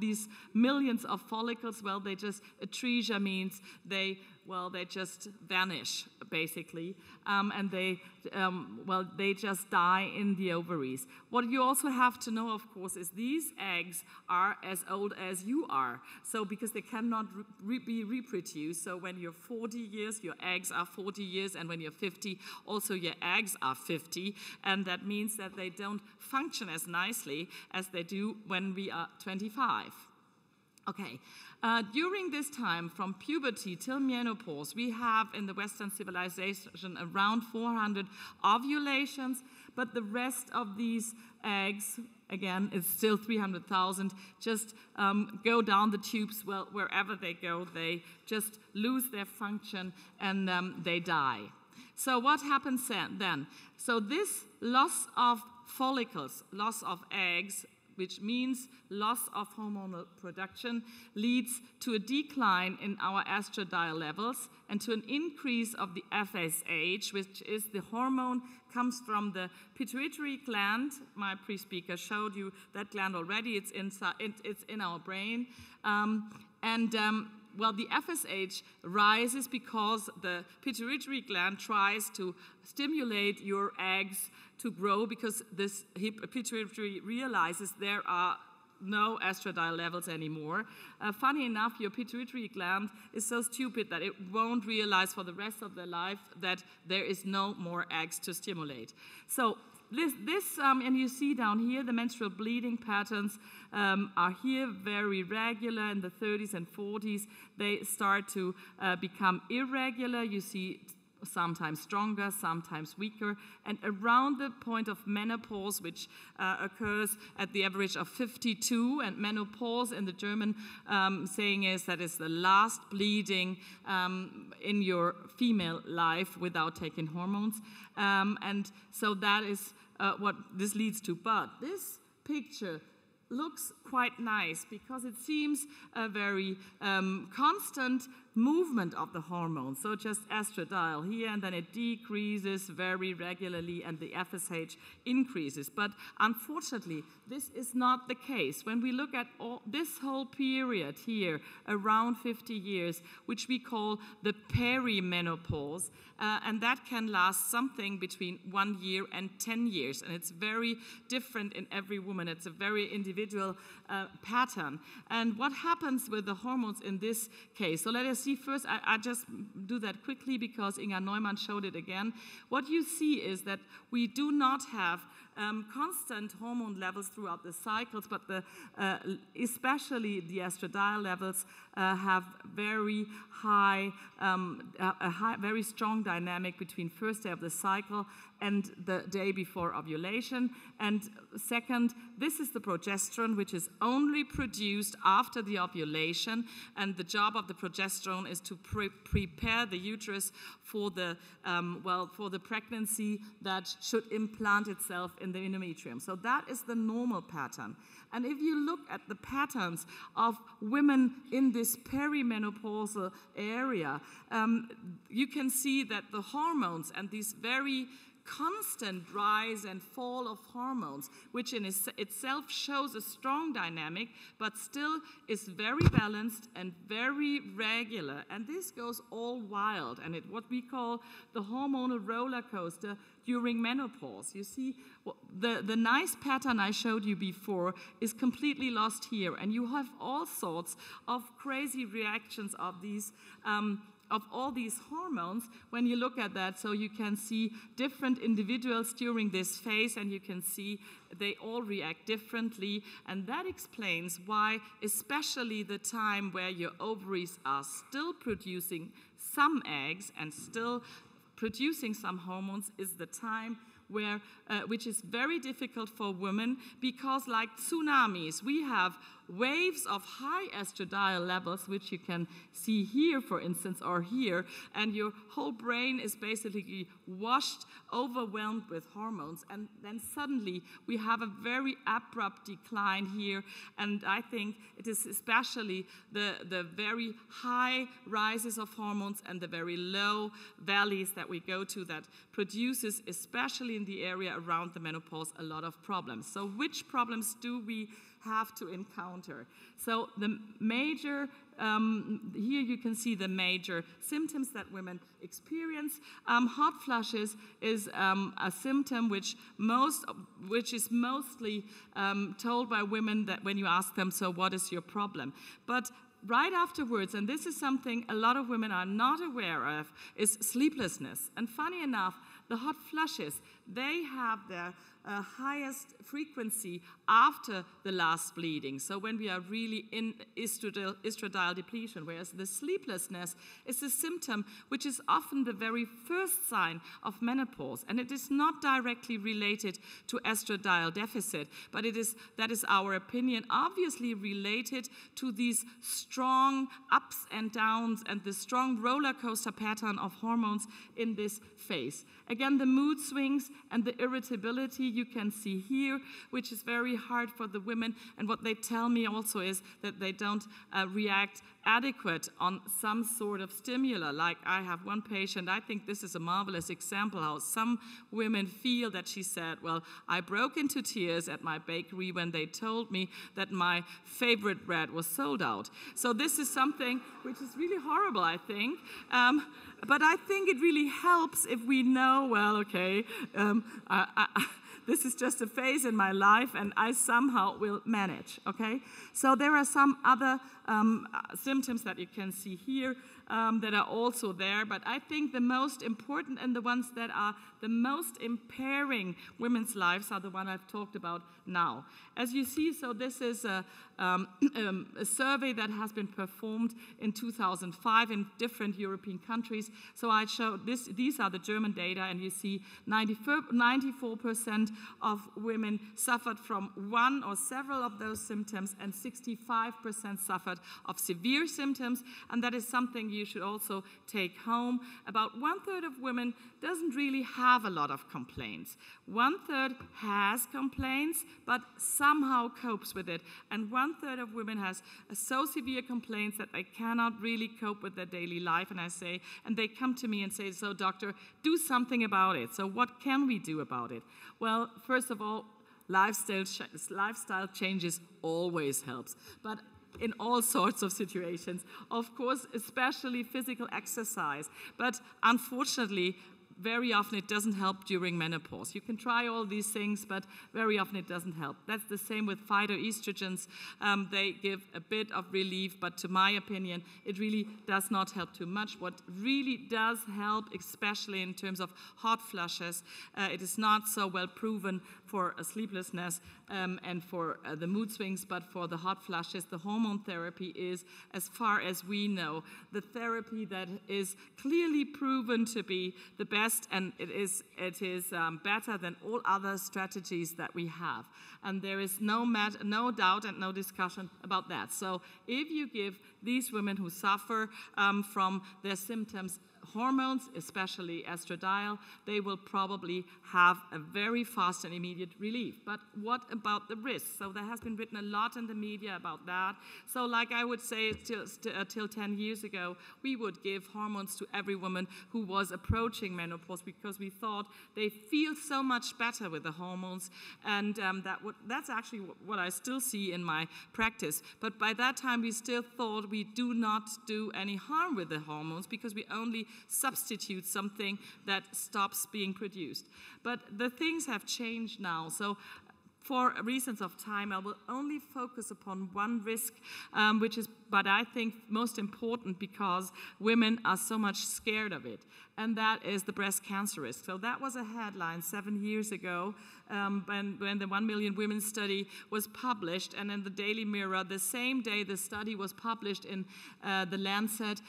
these millions of follicles? Well, atresia means they just vanish, basically, and they just die in the ovaries. What you also have to know, of course, is these eggs are as old as you are, so because they cannot be reproduced. So when you're 40 years, your eggs are 40 years, and when you're 50, also your eggs are 50, and that means that they don't function as nicely as they do when we are 25. Okay. During this time, from puberty till menopause, we have in the Western civilization around 400 ovulations, but the rest of these eggs, again, it's still 300,000, just go down the tubes. Well, wherever they go, they just lose their function and they die. So what happens then? So this loss of follicles, loss of eggs, which means loss of hormonal production, leads to a decline in our estradiol levels and to an increase of the FSH, which is the hormone comes from the pituitary gland. My pre-speaker showed you that gland already. It's in our brain. Well, the FSH rises because the pituitary gland tries to stimulate your eggs to grow, because this pituitary realizes there are no estradiol levels anymore. Funny enough, your pituitary gland is so stupid that it won't realize for the rest of their life that there is no more eggs to stimulate. So and you see down here, the menstrual bleeding patterns are here very regular. In the 30s and 40s, they start to become irregular. You see sometimes stronger, sometimes weaker, and around the point of menopause, which occurs at the average of 52, and menopause in the German saying is that it's the last bleeding in your female life without taking hormones, and so that is what this leads to. But this picture looks quite nice because it seems a very constant movement of the hormones. So just estradiol here, and then it decreases very regularly, and the FSH increases. But unfortunately, this is not the case. When we look at this whole period here, around 50 years, which we call the perimenopause, and that can last something between 1 year and 10 years. And it's very different in every woman. It's a very individual pattern. And what happens with the hormones in this case? So let us see first, I just do that quickly because Inga Neumann showed it again. What you see is that we do not have constant hormone levels throughout the cycles, but especially the estradiol levels have very high, very strong dynamic between first day of the cycle and the day before ovulation. And second, this is the progesterone, which is only produced after the ovulation, and the job of the progesterone is to prepare the uterus for the for the pregnancy that should implant itself in the endometrium. So that is the normal pattern. And if you look at the patterns of women in this perimenopausal area, you can see that the hormones and these very constant rise and fall of hormones, which in itself shows a strong dynamic, but still is very balanced and very regular. And this goes all wild, and what we call the hormonal roller coaster during menopause. You see, the nice pattern I showed you before is completely lost here, and you have all sorts of crazy reactions of these of all these hormones when you look at that. So you can see different individuals during this phase, and you can see they all react differently, and that explains why especially the time where your ovaries are still producing some eggs and still producing some hormones is the time where, which is very difficult for women, because like tsunamis, we have waves of high estradiol levels, which you can see here, for instance, or here, and your whole brain is basically washed, overwhelmed with hormones, and then suddenly we have a very abrupt decline here, and I think it is especially the very high rises of hormones and the very low valleys that we go to that produces, especially in the area around the menopause, a lot of problems. So which problems do we have to encounter? So the major, here you can see the major symptoms that women experience. Hot flushes is a symptom which is mostly told by women that when you ask them, so what is your problem? But right afterwards, and this is something a lot of women are not aware of, is sleeplessness. And funny enough, the hot flushes, they have their highest frequency after the last bleeding. So when we are really in estradiol depletion, whereas the sleeplessness is a symptom which is often the very first sign of menopause. And it is not directly related to estradiol deficit, but that is our opinion, obviously related to these strong ups and downs and the strong roller coaster pattern of hormones in this phase. Again, the mood swings and the irritability you can see here, which is very hard for the women. And what they tell me also is that they don't react adequate on some sort of stimuli. Like I have one patient, I think this is a marvelous example how some women feel that she said, well, I broke into tears at my bakery when they told me that my favorite bread was sold out. So this is something which is really horrible, I think. But I think it really helps if we know, well, okay, this is just a phase in my life and I somehow will manage, okay? So there are some other symptoms that you can see here. that are also there, but I think the most important and the ones that are the most impairing women's lives are the one I've talked about now. As you see, so this is a survey that has been performed in 2005 in different European countries. So I showed this, these are the German data, and you see 94% of women suffered from one or several of those symptoms, and 65% suffered of severe symptoms, and that is something you should also take home. About 1/3 of women doesn't really have a lot of complaints. 1/3 has complaints, but somehow copes with it, and 1/3 of women has so severe complaints that they cannot really cope with their daily life, and they come to me and say, so doctor, do something about it. So what can we do about it? Well, first of all, lifestyle changes always helps, but in all sorts of situations. Of course, especially physical exercise, but unfortunately, very often it doesn't help during menopause. You can try all these things, but very often it doesn't help. That's the same with phytoestrogens. They give a bit of relief, but to my opinion, it really does not help too much. What really does help, especially in terms of hot flushes, it is not so well proven for sleeplessness and for the mood swings, but for the hot flushes, the hormone therapy is, as far as we know, the therapy that is clearly proven to be the best, and it is better than all other strategies that we have. And there is no doubt and no discussion about that. So if you give these women who suffer from their symptoms hormones, especially estradiol, they will probably have a very fast and immediate relief. But what about the risks? So there has been written a lot in the media about that. So like I would say till 10 years ago, we would give hormones to every woman who was approaching menopause because we thought they feel so much better with the hormones, and that's actually what I still see in my practice. But by that time, we still thought we do not do any harm with the hormones because we only substitute something that stops being produced. But the things have changed now. So for reasons of time, I will only focus upon one risk, which is, but I think, most important because women are so much scared of it, and that is the breast cancer risk. So that was a headline 7 years ago when the 1 Million Women study was published, and in the Daily Mirror, the same day the study was published in the Lancet,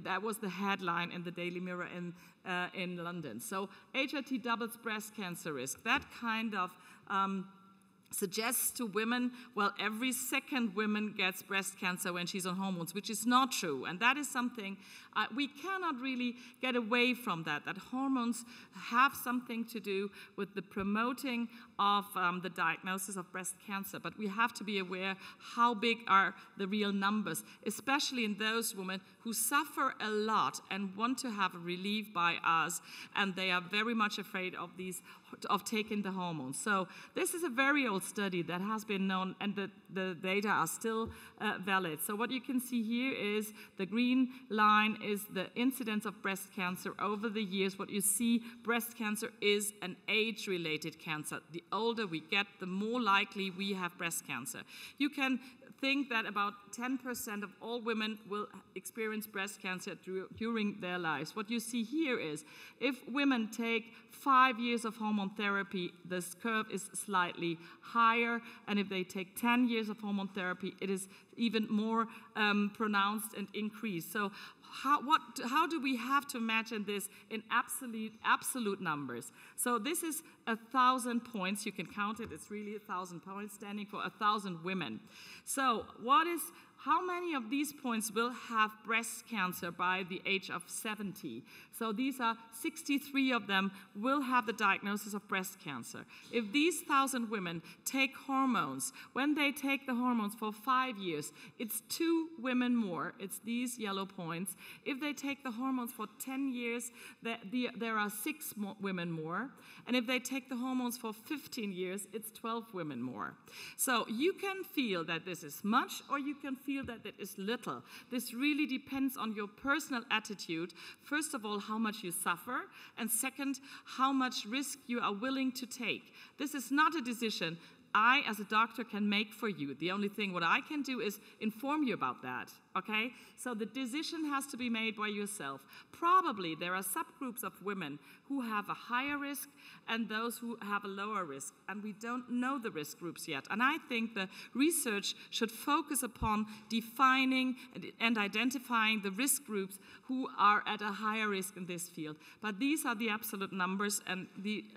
that was the headline in the Daily Mirror in London. So HRT doubles breast cancer risk. That kind of suggests to women, well, every second woman gets breast cancer when she's on hormones, which is not true. And that is something we cannot really get away from, that hormones have something to do with the promoting of the diagnosis of breast cancer. But we have to be aware how big are the real numbers, especially in those women who suffer a lot and want to have a relief by us, and they are very much afraid of taking the hormones. So this is a very old study that has been known, and the data are still valid. So what you can see here is the green line is the incidence of breast cancer over the years. What you see, breast cancer is an age-related cancer. The older we get, the more likely we have breast cancer. You can think that about 10% of all women will experience breast cancer during their lives. What you see here is if women take 5 years of hormone therapy, this curve is slightly higher, and if they take 10 years of hormone therapy, it is even more pronounced and increased. So how do we have to imagine this in absolute numbers? So this is 1,000 points. You can count it. It's really 1,000 points, standing for 1,000 women. So how many of these points will have breast cancer by the age of 70? So these are 63 of them will have the diagnosis of breast cancer. If these 1,000 women take hormones, when they take the hormones for 5 years, it's 2 women more. It's these yellow points. If they take the hormones for 10 years, there are 6 women more. And if they take the hormones for 15 years, it's 12 women more. So you can feel that this is much, or you can feel that it is little. This really depends on your personal attitude. First of all, how much you suffer, and second, how much risk you are willing to take. This is not a decision I, as a doctor, can make for you. The only thing what I can do is inform you about that, okay? So the decision has to be made by yourself. Probably there are subgroups of women who have a higher risk and those who have a lower risk, and we don't know the risk groups yet. And I think the research should focus upon defining and identifying the risk groups who are at a higher risk in this field. But these are the absolute numbers, and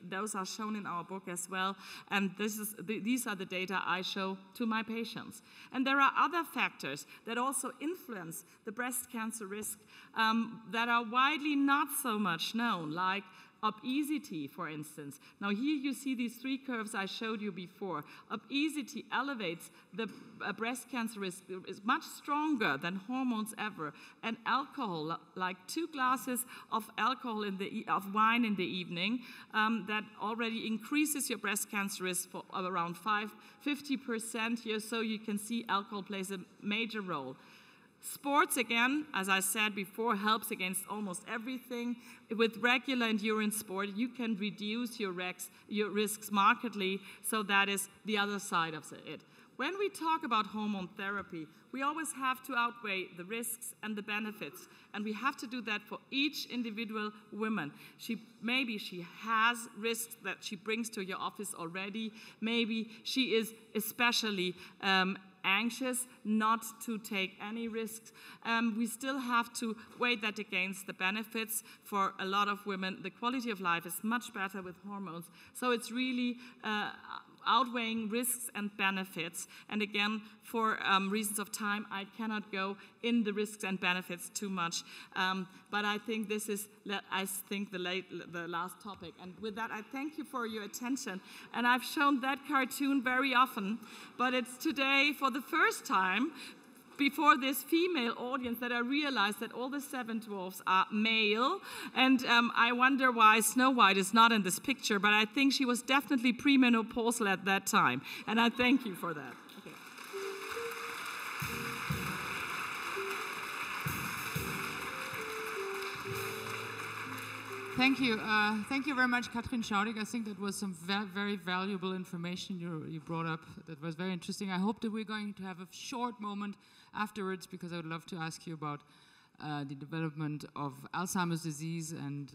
those are shown in our book as well, and these are the data I show to my patients. And there are other factors that also influence the breast cancer risk that are widely not so much known, like obesity, for instance. Now here you see these three curves I showed you before. Obesity elevates the breast cancer risk, is much stronger than hormones ever. And alcohol, like 2 glasses of alcohol of wine in the evening, that already increases your breast cancer risk for around 50% here. So you can see alcohol plays a major role. Sports, again, as I said before, helps against almost everything. With regular endurance sport, you can reduce your risks markedly, so that is the other side of it. When we talk about hormone therapy, we always have to outweigh the risks and the benefits, and we have to do that for each individual woman. Maybe she has risks that she brings to your office already. Maybe she is especially anxious not to take any risks. We still have to weigh that against the benefits. For a lot of women, the quality of life is much better with hormones. So it's really outweighing risks and benefits. And again, for reasons of time, I cannot go in the risks and benefits too much. But I think this is, the last topic. And with that, I thank you for your attention. And I've shown that cartoon very often, but it's today, for the first time, before this female audience, that I realized that all the 7 dwarfs are male. And I wonder why Snow White is not in this picture, but I think she was definitely premenopausal at that time. And I thank you for that. Okay. Thank you. Thank you very much, Kathrin Schaudig. I think that was some very valuable information you brought up. That was very interesting. I hope that we're going to have a short moment afterwards, because I would love to ask you about the development of Alzheimer's disease and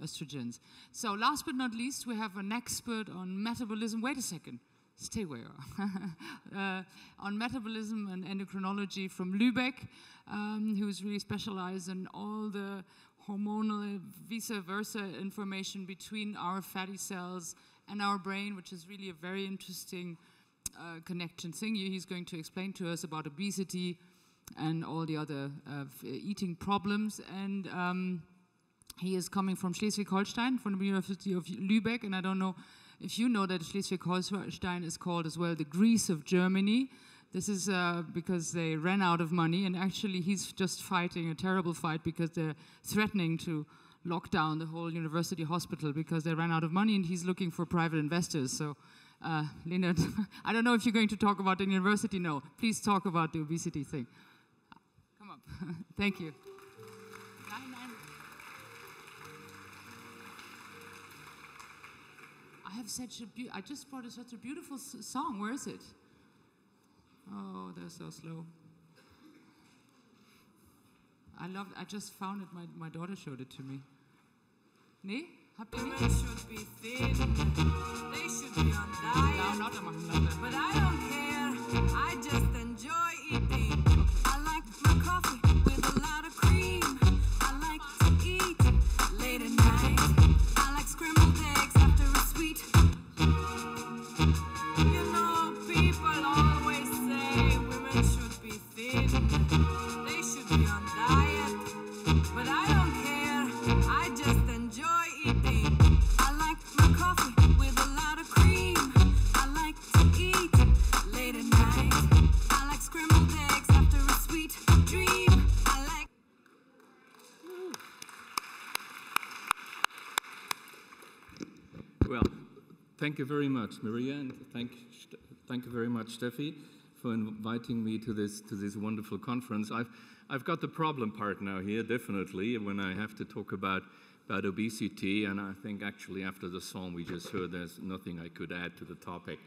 estrogens. So last but not least, we have an expert on metabolism. Wait a second. Stay where you are. On metabolism and endocrinology from Lübeck, who's really specialized in all the hormonal vice versa information between our fatty cells and our brain, which is really a very interesting connection thing. He's going to explain to us about obesity and all the other eating problems. And he is coming from Schleswig-Holstein, from the University of Lübeck. And I don't know if you know that Schleswig-Holstein is called as well the Greece of Germany. This is because they ran out of money, and actually he's just fighting a terrible fight because they're threatening to lock down the whole university hospital because they ran out of money, and he's looking for private investors. So, Lehnert, I don't know if you're going to talk about the university. No, please talk about the obesity thing. Come up. Thank you. I have such a I just brought such a beautiful song. Where is it? Oh, they're so slow. I just found it. My daughter showed it to me. Nee? Habt ihr nicht? Should be thin. They should be on diet. Lauter machen, lauter. But I don't care. I just enjoy eating. I like my coffee with a lot of cream. I like to eat late at night. I like scrambled eggs after a sweet. You know, people always say women should be thin. They should be on diet. But I don't care. I just enjoy eating. I like my coffee with a lot of cream. I like to eat late at night. I like scrambled eggs after a sweet dream. I like. Well, thank you very much, Maria, and thank you very much, Steffi, for inviting me to this wonderful conference. I've got the problem part now here, definitely, when I have to talk about obesity, and I think actually after the song we just heard, there's nothing I could add to the topic.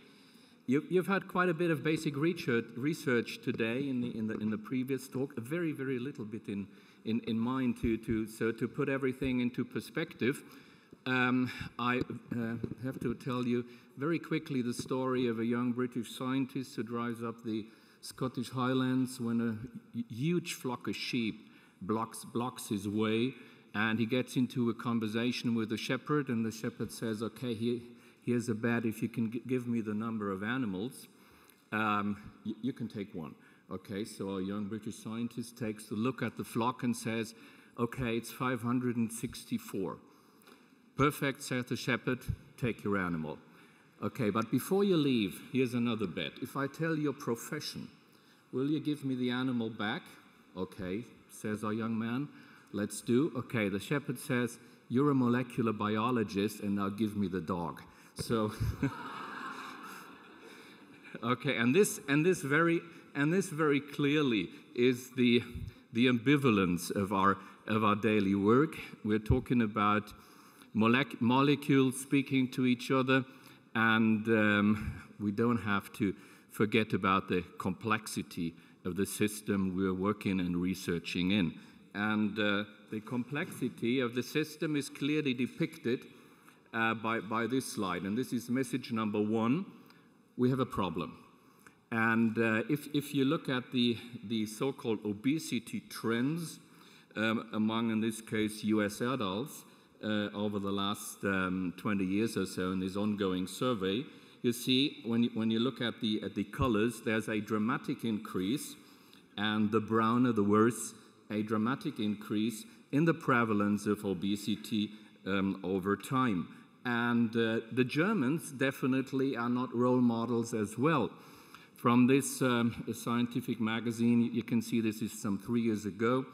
You've had quite a bit of basic research today in the previous talk. A very, very little bit in mind to put everything into perspective. I have to tell you very quickly the story of a young British scientist who drives up the Scottish Highlands when a huge flock of sheep blocks his way, and he gets into a conversation with the shepherd, and the shepherd says, okay, here's a bet. If you can give me the number of animals, you can take one. Okay, so a young British scientist takes a look at the flock and says, okay, it's 564. Perfect, says the shepherd, take your animal. Okay, but before you leave, here's another bet. If I tell your profession, will you give me the animal back? Okay, says our young man, let's do. Okay, the shepherd says, you're a molecular biologist, and now give me the dog. So, okay, and this very clearly is the ambivalence of our daily work. We're talking about molecules speaking to each other, and we don't have to forget about the complexity of the system we're working and researching in. And the complexity of the system is clearly depicted by this slide. And this is message number one. We have a problem. And if you look at the so-called obesity trends among, in this case, US adults, over the last 20 years or so in this ongoing survey, you see when you look at the colors, there's a dramatic increase, and the browner the worse, a dramatic increase in the prevalence of obesity over time. And the Germans definitely are not role models as well. From this scientific magazine, you can see this is some 3 years ago.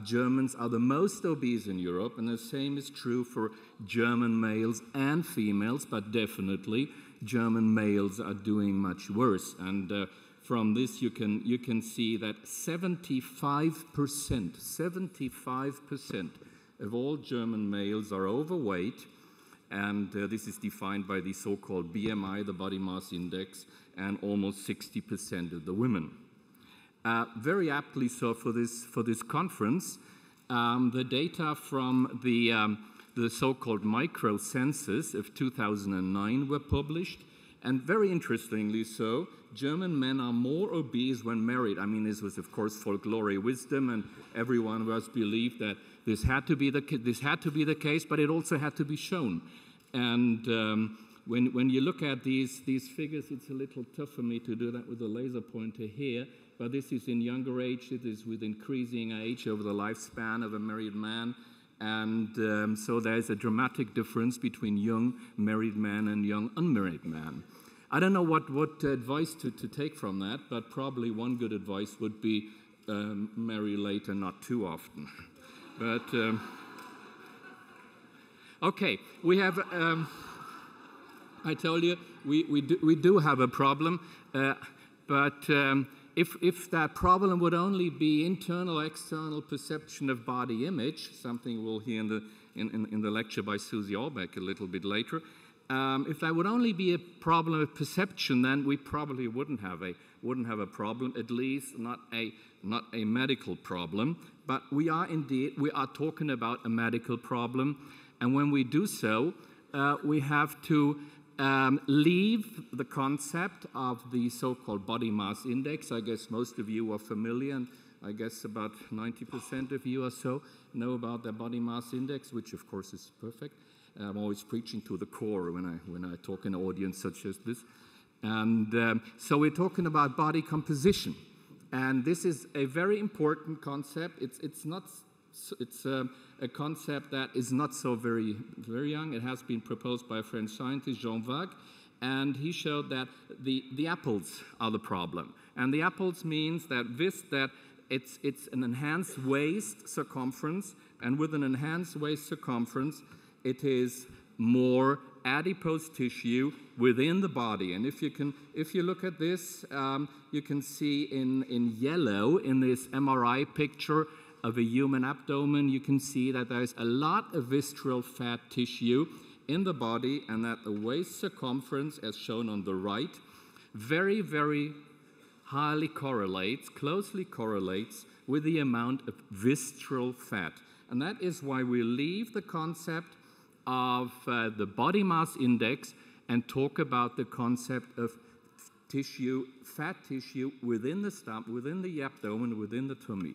Germans are the most obese in Europe, and the same is true for German males and females, but definitely German males are doing much worse. And from this you can see that 75% of all German males are overweight, and this is defined by the so-called BMI, the body mass index, and almost 60% of the women. Very aptly so for this conference, the data from the so-called micro census of 2009 were published, and very interestingly so, German men are more obese when married. I mean, this was of course folklore wisdom, and everyone was believed that this had to be the case, but it also had to be shown. And when you look at these figures, it's a little tough for me to do that with a laser pointer here. But this is in younger age, it is with increasing age over the lifespan of a married man. And so there's a dramatic difference between young married men and young unmarried men. I don't know what advice to take from that, but probably one good advice would be marry late and not too often. But, okay, we have, I told you, we do have a problem, but if that problem would only be internal, external perception of body image, something we'll hear in the lecture by Susie Albeck a little bit later, if that would only be a problem of perception, then we probably wouldn't have a problem, at least not a medical problem. But we are talking about a medical problem, and when we do so, we have to leave the concept of the so-called body mass index. I guess most of you are familiar, and I guess about 90% of you or so know about the body mass index, which of course is perfect. I'm always preaching to the core when I talk in an audience such as this. And so we're talking about body composition. And this is a very important concept. It's a concept that is not so very young. It has been proposed by a French scientist, Jean Vague, and he showed that the apples are the problem. And the apples means that it's an enhanced waist circumference, and with an enhanced waist circumference, it is more adipose tissue within the body. And if you look at this, you can see in yellow in this MRI picture of a human abdomen, you can see that there's a lot of visceral fat tissue in the body, and that the waist circumference, as shown on the right, very, very highly correlates, closely correlates with the amount of visceral fat. And that is why we leave the concept of the body mass index and talk about the concept of tissue, fat tissue within the stomach, within the abdomen, within the tummy.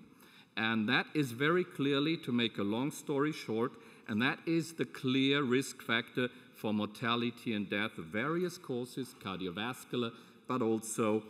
And that is very clearly, to make a long story short, and that is the clear risk factor for mortality and death of various causes, cardiovascular, but also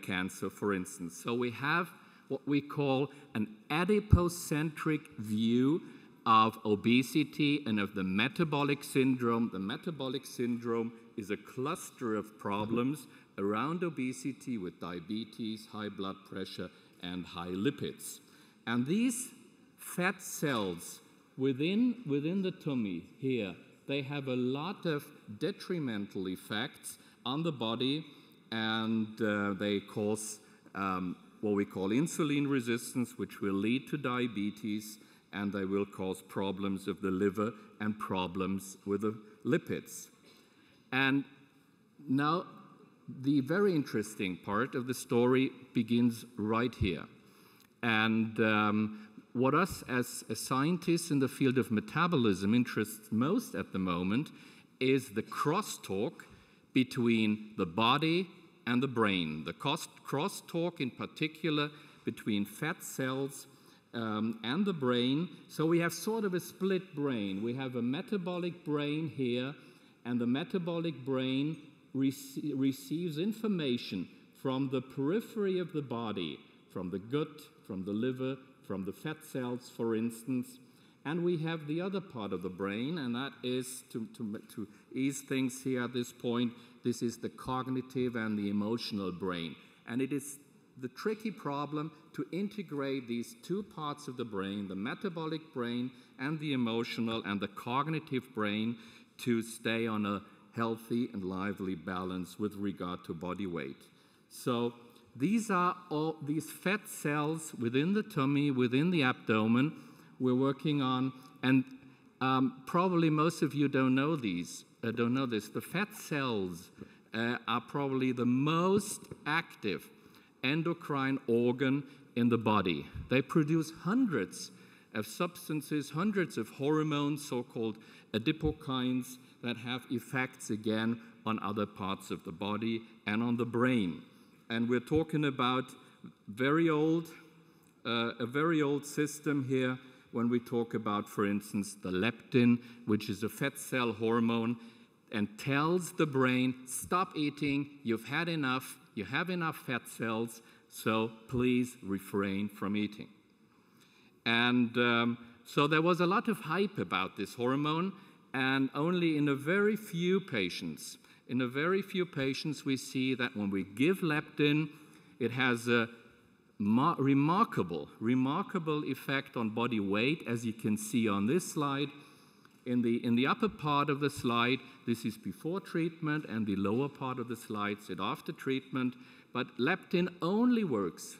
cancer, for instance. So we have what we call an adipocentric view of obesity and of the metabolic syndrome. The metabolic syndrome is a cluster of problems around obesity with diabetes, high blood pressure, and high lipids. And these fat cells within the tummy here, they have a lot of detrimental effects on the body, and they cause what we call insulin resistance, which will lead to diabetes, and they will cause problems of the liver and problems with the lipids. And now the very interesting part of the story begins right here. And what us as scientists in the field of metabolism interests most at the moment is the crosstalk between the body and the brain. The crosstalk in particular between fat cells and the brain. So we have sort of a split brain. We have a metabolic brain here, and the metabolic brain receives information from the periphery of the body, from the gut, from the liver, from the fat cells, for instance. And we have the other part of the brain, and that is, to ease things here at this point, this is the cognitive and the emotional brain. And it is the tricky problem to integrate these two parts of the brain, the metabolic brain and the emotional and the cognitive brain, to stay on a healthy and lively balance with regard to body weight. So these are all these fat cells within the tummy, within the abdomen, we're working on, and probably most of you don't know this. The fat cells are probably the most active endocrine organ in the body. They produce hundreds of substances, hundreds of hormones, so-called adipokines, that have effects again on other parts of the body and on the brain. And we're talking about a very old system here when we talk about, for instance, the leptin, which is a fat cell hormone, and tells the brain, stop eating, you've had enough, you have enough fat cells, so please refrain from eating. And so there was a lot of hype about this hormone, and only in a very few patients we see that when we give leptin, it has a remarkable effect on body weight, as you can see on this slide. In the upper part of the slide, this is before treatment, and the lower part of the slide is after treatment. But leptin only works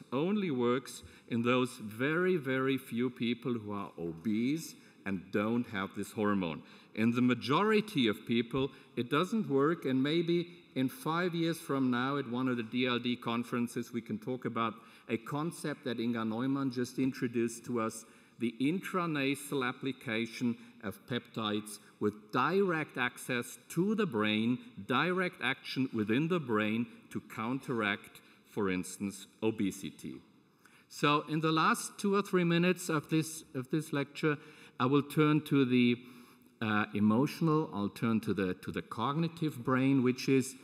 in those very, very few people who are obese and don't have this hormone. In the majority of people, it doesn't work, and maybe in 5 years from now at one of the DLD conferences, we can talk about a concept that Inga Neumann just introduced to us, the intranasal application of peptides with direct access to the brain, direct action within the brain to counteract, for instance, obesity. So in the last 2 or 3 minutes of this lecture, I will turn to the emotional, I'll turn to the cognitive brain, which is,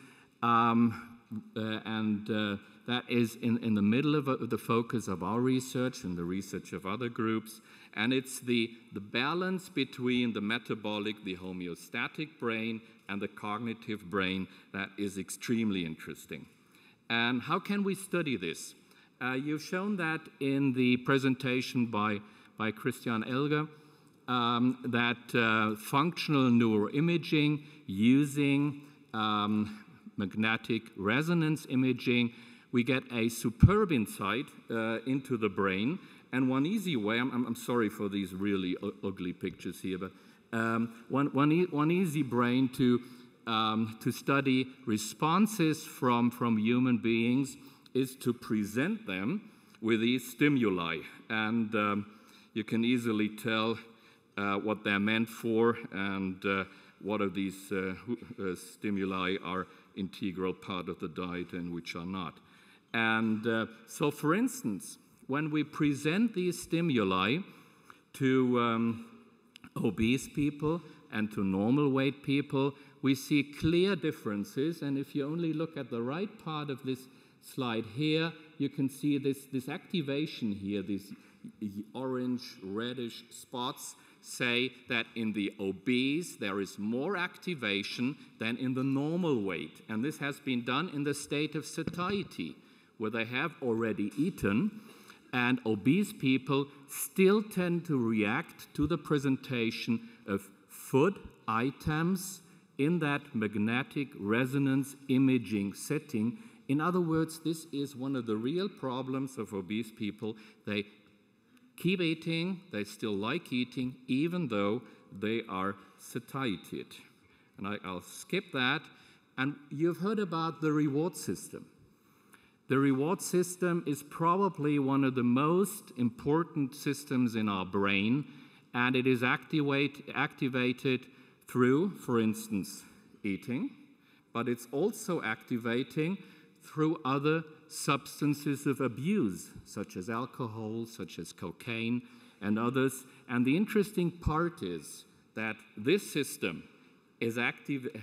that is in the middle of the focus of our research and the research of other groups. And it's the balance between the metabolic, the homeostatic brain, and the cognitive brain that is extremely interesting. And how can we study this? You've shown that in the presentation by Christian Elger, that functional neuroimaging using magnetic resonance imaging, we get a superb insight into the brain. And one easy way, I'm sorry for these really ugly pictures here, but one easy brain to to study responses from human beings is to present them with these stimuli. And you can easily tell what they're meant for and what of these stimuli are integral part of the diet and which are not. And so, for instance, when we present these stimuli to obese people and to normal weight people, we see clear differences. And if you only look at the right part of this slide here, you can see this activation here, these orange, reddish spots say that in the obese there is more activation than in the normal weight. And this has been done in the state of satiety, where they have already eaten, and obese people still tend to react to the presentation of food items in that magnetic resonance imaging setting. In other words, this is one of the real problems of obese people. They keep eating, they still like eating, even though they are satiated. And I'll skip that. And you've heard about the reward system. The reward system is probably one of the most important systems in our brain, and it is activated through, for instance, eating, but it's also activating through other substances of abuse, such as alcohol, such as cocaine, and others. And the interesting part is that this system is activated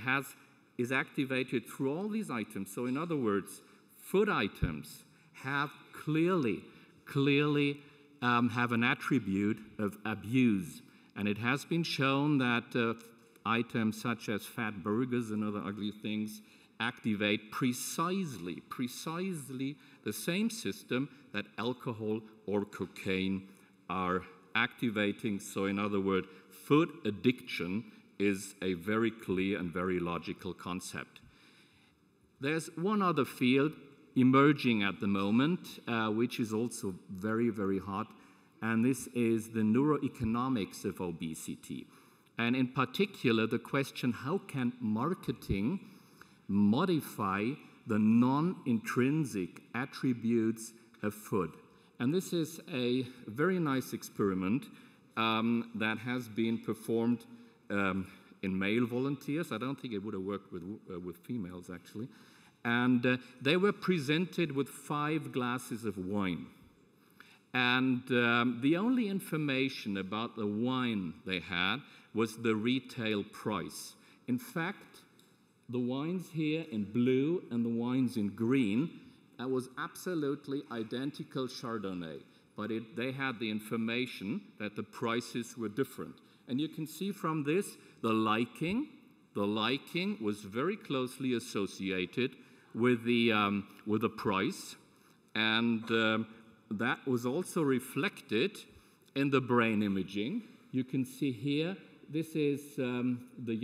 through all these items. So in other words, food items have clearly have an attribute of abuse. And it has been shown that items such as fat burgers and other ugly things activate precisely the same system that alcohol or cocaine are activating. So in other words, food addiction is a very clear and very logical concept. There's one other field emerging at the moment, which is also very, very hot, and this is the neuroeconomics of obesity. And in particular, the question, how can marketing modify the non-intrinsic attributes of food? And this is a very nice experiment that has been performed in male volunteers. I don't think it would have worked with females, actually. And they were presented with 5 glasses of wine. And the only information about the wine they had was the retail price. In fact, the wines here in blue and the wines in green, that was absolutely identical Chardonnay, but they had the information that the prices were different. And you can see from this, the liking was very closely associated with the price, and that was also reflected in the brain imaging. You can see here, this is the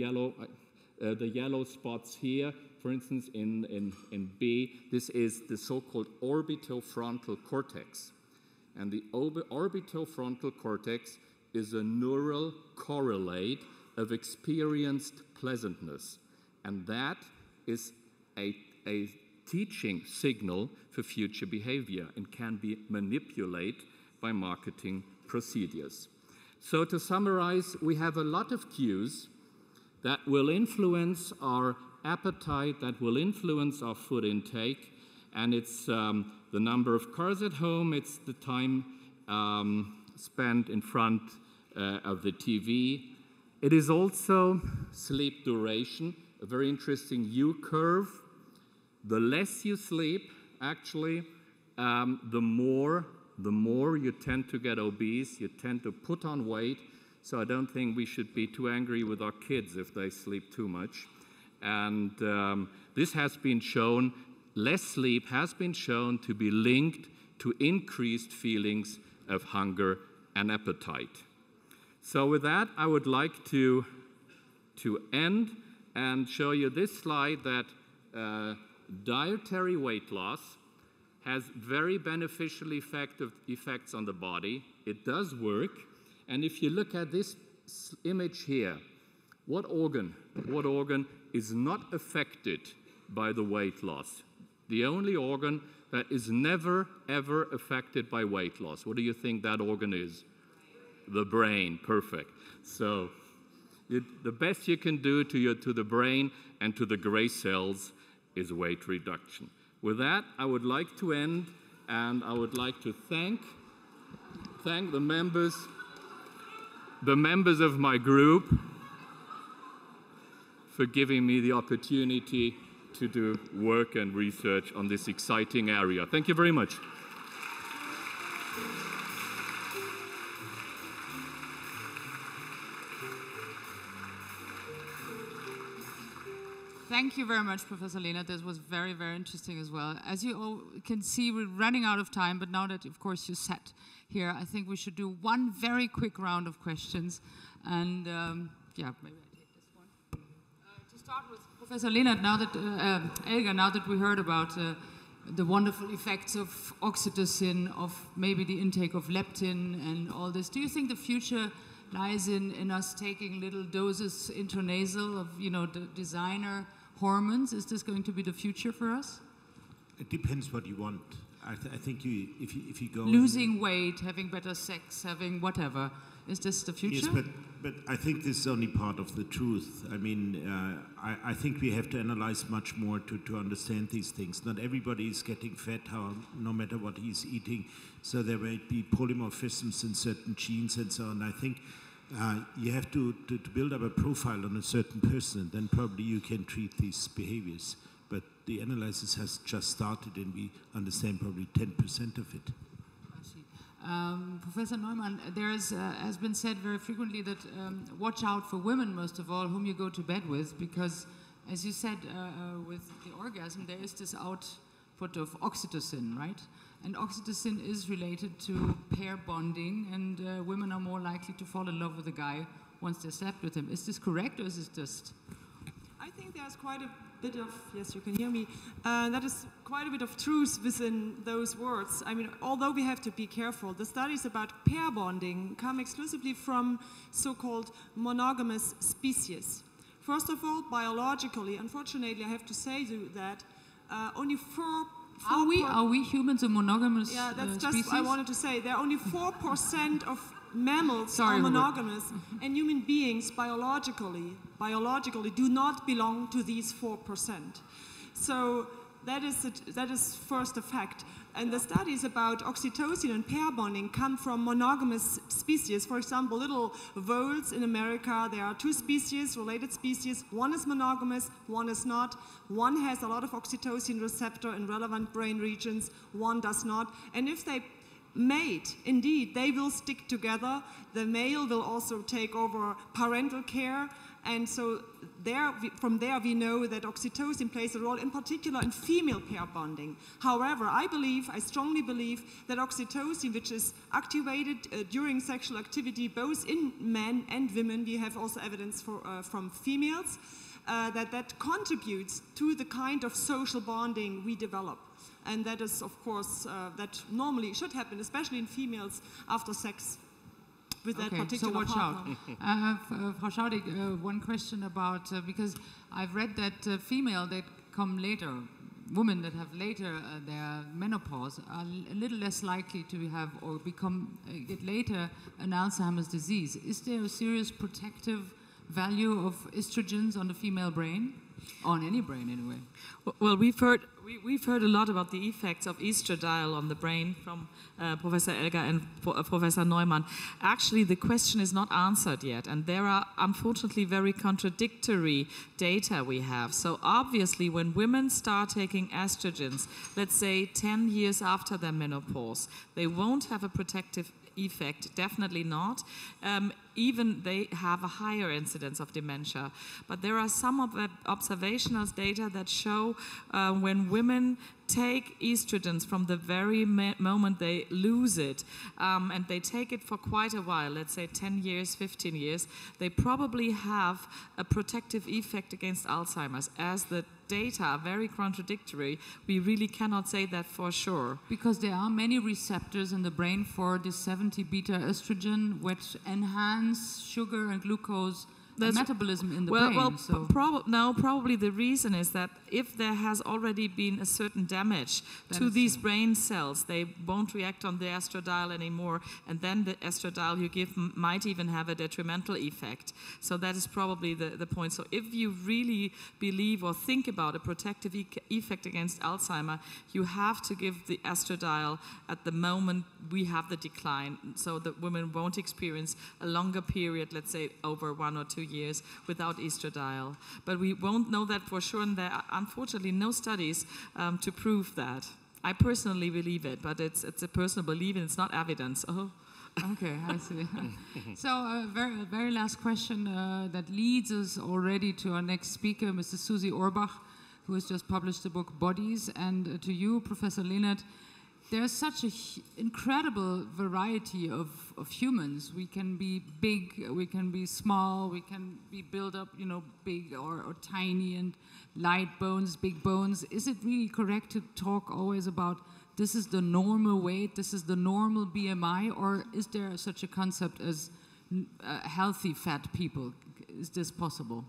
yellow spots here. For instance, in B, this is the so-called orbitofrontal cortex. And the orbitofrontal cortex is a neural correlate of experienced pleasantness. And that is a teaching signal for future behavior and can be manipulated by marketing procedures. So to summarize, we have a lot of cues that will influence our appetite, that will influence our food intake, and it's the number of cars at home, it's the time spent in front of the TV. It is also sleep duration, a very interesting U-curve. The less you sleep, actually, the more you tend to get obese, you tend to put on weight. So I don't think we should be too angry with our kids if they sleep too much. And this has been shown, less sleep has been shown to be linked to increased feelings of hunger and appetite. So with that, I would like to end and show you this slide that dietary weight loss has very beneficial effects on the body. It does work. And if you look at this image here, What organ is not affected by the weight loss? The only organ that is never, ever affected by weight loss. What do you think that organ is? The brain. Perfect. So the best you can do to the brain and to the gray cells is weight reduction. With that, I would like to end, and I would like to thank the members of my group for giving me the opportunity to do work and research on this exciting area. Thank you very much. Thank you very much, Professor Lehnert. This was very, very interesting as well. As you all can see, we're running out of time, but now that, of course, you sat here, I think we should do one very quick round of questions. And, yeah, maybe I take this one. To start with Professor Lehnert, now that, Elga, now that we heard about the wonderful effects of oxytocin, of maybe the intake of leptin and all this, do you think the future lies in us taking little doses intranasal of, you know, the designer hormones? Is this going to be the future for us? It depends what you want. I think if you go losing weight, having better sex, having whatever, is this the future? Yes, but I think this is only part of the truth. I mean, I think we have to analyze much more to understand these things. Not everybody is getting fat, no matter what he's eating. So there might be polymorphisms in certain genes and so on. I think you have to build up a profile on a certain person, and then probably you can treat these behaviors. But the analysis has just started, and we understand probably 10% of it. Professor Neumann, there has been said very frequently that watch out for women, most of all, whom you go to bed with, because, as you said, with the orgasm, there is this output of oxytocin, right? And oxytocin is related to pair bonding, and women are more likely to fall in love with a guy once they slept with him. Is this correct, or is this just... I think there's quite a bit of, yes, you can hear me, that is quite a bit of truth within those words. I mean, although we have to be careful, the studies about pair bonding come exclusively from so-called monogamous species. First of all, biologically, unfortunately, I have to say that only Are we humans a monogamous Yeah, that's species? just what I wanted to say. There are only 4% of mammals are monogamous, and human beings biologically do not belong to these 4%. So that is first a fact. And the studies about oxytocin and pair bonding come from monogamous species. For example, little voles in America, there are 2 species, related species. One is monogamous, one is not. One has a lot of oxytocin receptor in relevant brain regions, one does not. And if they mate, indeed, they will stick together. The male will also take over parental care. And so from there we know that oxytocin plays a role, in particular in female pair bonding. However, I strongly believe that oxytocin, which is activated during sexual activity, both in men and women, we have also evidence from females, that contributes to the kind of social bonding we develop. And that is, of course, that normally should happen, especially in females after sex. With that particular so watch partner. out. Frau Schaudig, one question about, because I've read that female that come later, women that have later their menopause, are a little less likely to have or get later an Alzheimer's disease. Is there a serious protective value of estrogens on the female brain? On any brain, anyway. Well, we've heard a lot about the effects of estradiol on the brain from Professor Elga and Professor Neumann. Actually, the question is not answered yet, and there are unfortunately very contradictory data we have. So obviously, when women start taking estrogens, let's say 10 years after their menopause, they won't have a protective effect, definitely not. Even they have a higher incidence of dementia. But there are some observational data that show when women take estrogens from the very moment they lose it, and they take it for quite a while, let's say 10 years, 15 years, they probably have a protective effect against Alzheimer's. As the data are very contradictory, we really cannot say that for sure. Because there are many receptors in the brain for this 70 beta estrogen, which enhance sugar and glucose metabolism in the brain. Probably the reason is that if there has already been a certain damage to these brain cells, they won't react on the estradiol anymore, and then the estradiol you give might even have a detrimental effect. So that is probably the point. So if you really believe or think about a protective effect against Alzheimer, you have to give the estradiol at the moment we have the decline, so that women won't experience a longer period, let's say over 1 or 2 years, without estradiol. But we won't know that for sure, and there are unfortunately no studies to prove that. I personally believe it, but it's a personal belief and it's not evidence. Oh. Okay, I see. So a very last question that leads us already to our next speaker, Mrs. Susie Orbach, who has just published the book Bodies, and to you, Professor Lehnert. There's such an incredible variety of humans. We can be big, we can be small, we can be built up, big or tiny, and light bones, big bones. Is it really correct to talk always about this is the normal weight, this is the normal BMI, or is there such a concept as healthy fat people? Is this possible?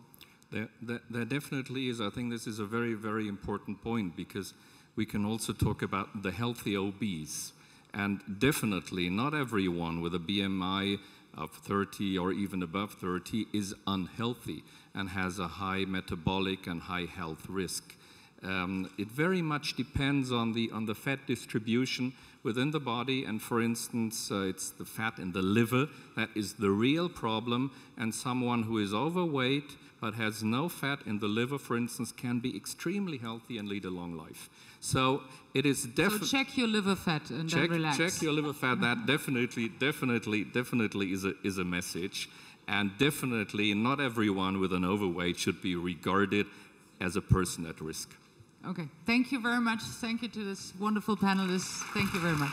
There definitely is. I think this is a very, very important point, because we can also talk about the healthy obese. And definitely not everyone with a BMI of 30 or even above 30 is unhealthy and has a high metabolic and high health risk. It very much depends on the fat distribution within the body, and for instance, it's the fat in the liver that is the real problem, and someone who is overweight but has no fat in the liver, for instance, can be extremely healthy and lead a long life. So it is definitely... So check your liver fat and then relax. Check your liver fat. That definitely is a message. And definitely not everyone with an overweight should be regarded as a person at risk. Okay, thank you very much. Thank you to this wonderful panelists. Thank you very much.